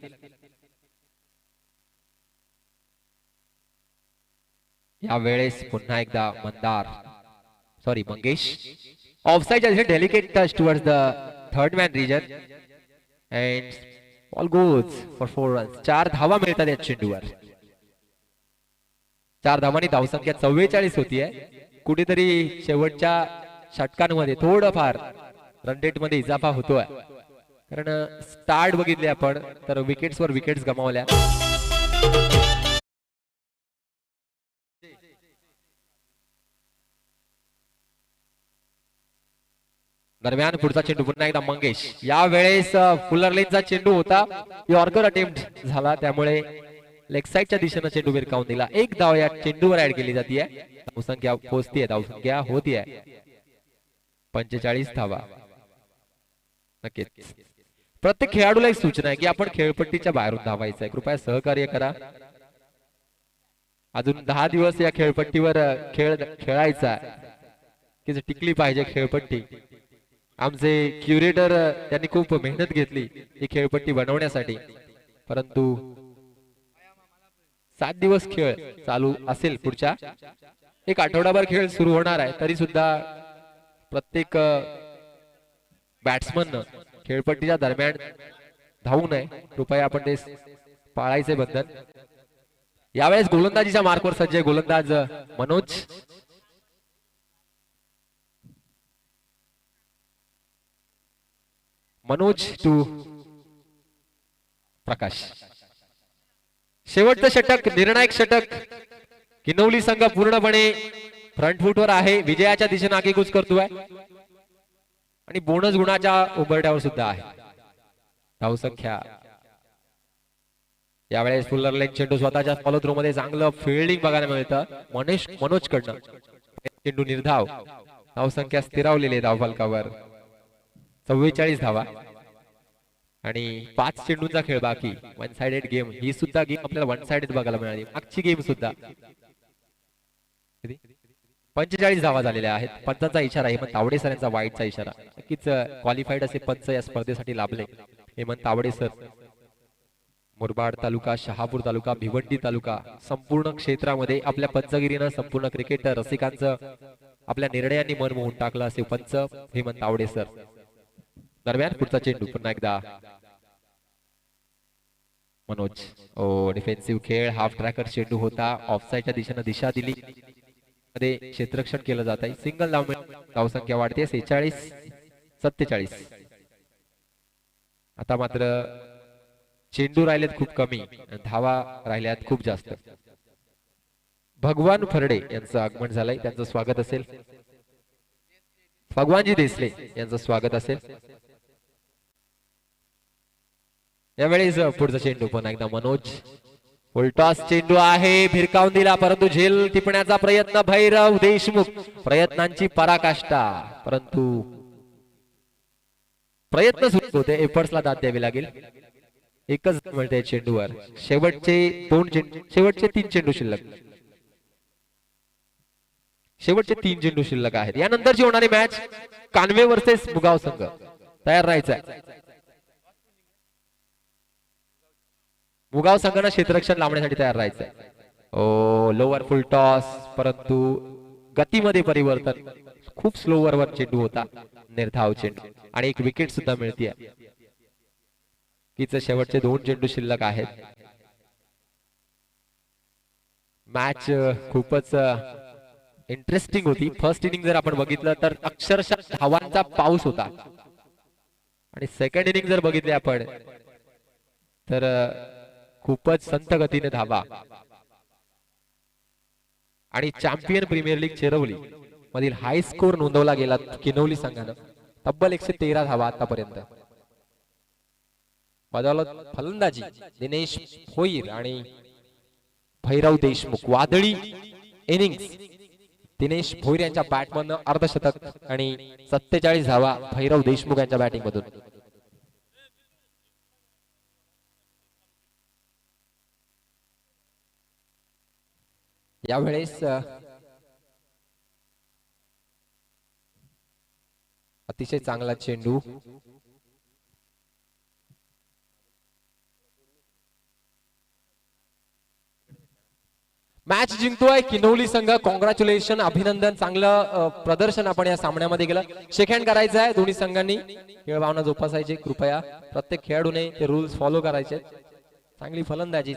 यावेळेस पुन्हा एकदा Mangesh offside delicate touch towards the third man region and ball goes for 4 runs. 4 धावा मिळतात या चेंडूवर. 4 धावांनी धावसंख्या 44 होती आहे. कुठेतरी शेवटच्या षटकांमध्ये थोडंफार रन रेट मध्ये इजाफा होतोय, कारण स्टार्ट बघितले आपण तर विकेट्सवर विकेट्स गमावल्या. दरम्यान पुढचा चेंडू पुन्हा एकदा मंगेश. यावेळेस फुलर लेनचा चेंडू होता, यॉर्कर अटेम्प्ट झाला, त्यामुळे लेग साइडच्या दिशेने चेंडू भिरकावून दिला. 1 धाव या चेंडूवर ऍड केली जाते. धावसंख्या पोहोचतीये, धावसंख्या होतीये 45 धावा. नक्कीच प्रत्येक खेळाडूला एक सूचना आहे की आपण खेळपट्टीच्या बाहेरून धावायचं आहे. कृपया सहकार्य करा. अजून 10 दिवस या खेळपट्टीवर खेळायचा की टिकली पाहिजे खेळपट्टी. आमचे क्युरेटर त्यांनी खूप मेहनत घेतली ही खेळपट्टी बनवण्यासाठी, परंतु 7 दिवस खेळ चालू असेल. पुढच्या 1 आठवडाभर खेळ सुरू होणार आहे, तरी सुद्धा प्रत्येक बॅट्समन खेळपट्टीच्या दरम्यान धावू नये. कृपया आपण ते पाळायचे बंधन. यावेळेस गोलंदाजीच्या मार्कवर सज्ज आहे गोलंदाज मनोज टू प्रकाश. शेवटचं षटक, निर्णायक षटक. किनवली संघ पूर्णपणे फ्रंट फुटवर आहे, विजयाच्या दिशेने आगेकूच करतोय आणि बोनस गुणाच्या उंबरठ्यावर सुद्धा आहे. धावसंख्या यावेळेस फुलर लेन चेंडू स्वतःच्या फॉलो थ्रो मध्ये चांगलं फिल्डिंग बघायला मिळतं मनोज कडनं. चेंडू निर्धाव. धावसंख्या स्थिरावलेली धावफलकावर 44 धावा आणि 5 चेंडूंचा खेळ बाकी. 1 साइडेड गेम. ही सुद्धा गेम आपल्याला 1 साइडेड बघायला मिळाली. मागची गेम सुद्धा 45 धावा झालेल्या आहेत. पंचांचा इशारा हेमंत तावडे सर यांचा वाईटचा इशारा. नक्कीच क्वालिफाईड असे पंच या स्पर्धेसाठी लाभले. हेमंत तावडे सर. मुरबाड तालुका, शहापूर तालुका, भिवंडी तालुका संपूर्ण क्षेत्रामध्ये आपल्या पंचगिरीनं संपूर्ण क्रिकेट रसिकांचं आपल्या निर्णयांनी मन मोहून टाकलं असे पंच हेमंत तावडे सर. दरम्यान पुढचा चेंडू पुन्हा एकदा मनोज. डिफेन्सिव्ह खेळ, हाफ ट्रॅकर चेंडू होता. ऑफसाइडच्या दिशेने दिशा दिली, मध्ये क्षेत्ररक्षण केलं जात आहे. सिंगल धावसंख्या वाढते 47. आता मात्र चेंडू राहिलेत खूप कमी, धावा राहिल्यात खूप जास्त. भगवान फरडे यांचं आगमन झालंय, त्यांचं स्वागत असेल. भगवानजी देसले यांचं स्वागत असेल. यावेळेस पुढचा चेंडू पुन्हा एकदा मनोज. उलटॉस चेंडू आहे, भिरकावून दिला, परंतु झेल टिपण्याचा प्रयत्न भैरव देशमुख. प्रयत्नांची पराकाष्ठा, परंतु प्रयत्न सुरू होते. एफर्ट्सला दाद द्यावी लागेल. एकच मिळते चेंडूवर. शेवटचे 3 चेंडू शिल्लक. शेवटचे 3 चेंडू शिल्लक आहेत. यानंतरची होणारी मॅच कानवे वर्सेस मुगाव संघ. तयार राहायचं. मुगाव संघानं क्षेत्ररक्षण लावण्यासाठी तयार राहायचंय. लोअर फुल टॉस, परंतु गतीमध्ये परिवर्तन. खूप स्लोवर वर चेंडू होता, निर्धाव चेंडू आणि 1 विकेट सुद्धा मिळते. कीच शेवटचे 2 चेंडू शिल्लक आहेत. मॅच खूपच इंटरेस्टिंग होती. फर्स्ट इनिंग जर आपण बघितलं तर अक्षरशः धावांचा पाऊस होता आणि सेकंड इनिंग जर बघितले आपण तर खूपच संत गतीने धावा आणि चॅम्पियन प्रीमियर लीग चेरवली मधील हाय स्कोर नोंदवला गेला किनवली संघानं. तब्बल 113 धावा आतापर्यंत. बदौलत फलंदाजी दिनेश भोईर आणि भैरव देशमुख. वादळी इनिंग्स दिनेश भोईर यांच्या बॅटमधून अर्धशतक आणि 47 धावा भैरव देशमुख यांच्या बॅटिंग मधून. यावेळेस अतिशय चांगला चेंडू. मॅच जिंकतोय किनवली संघ. कॉंग्रॅच्युलेशन, अभिनंदन. चांगलं प्रदर्शन आपण या सामन्यामध्ये केलं. शेकहँड करायचं आहे दोन्ही संघांनी. खेळ भावना जोपासायची कृपया. प्रत्येक खेळाडूने ते रूल्स फॉलो करायचे. चांगली फलंदाजी.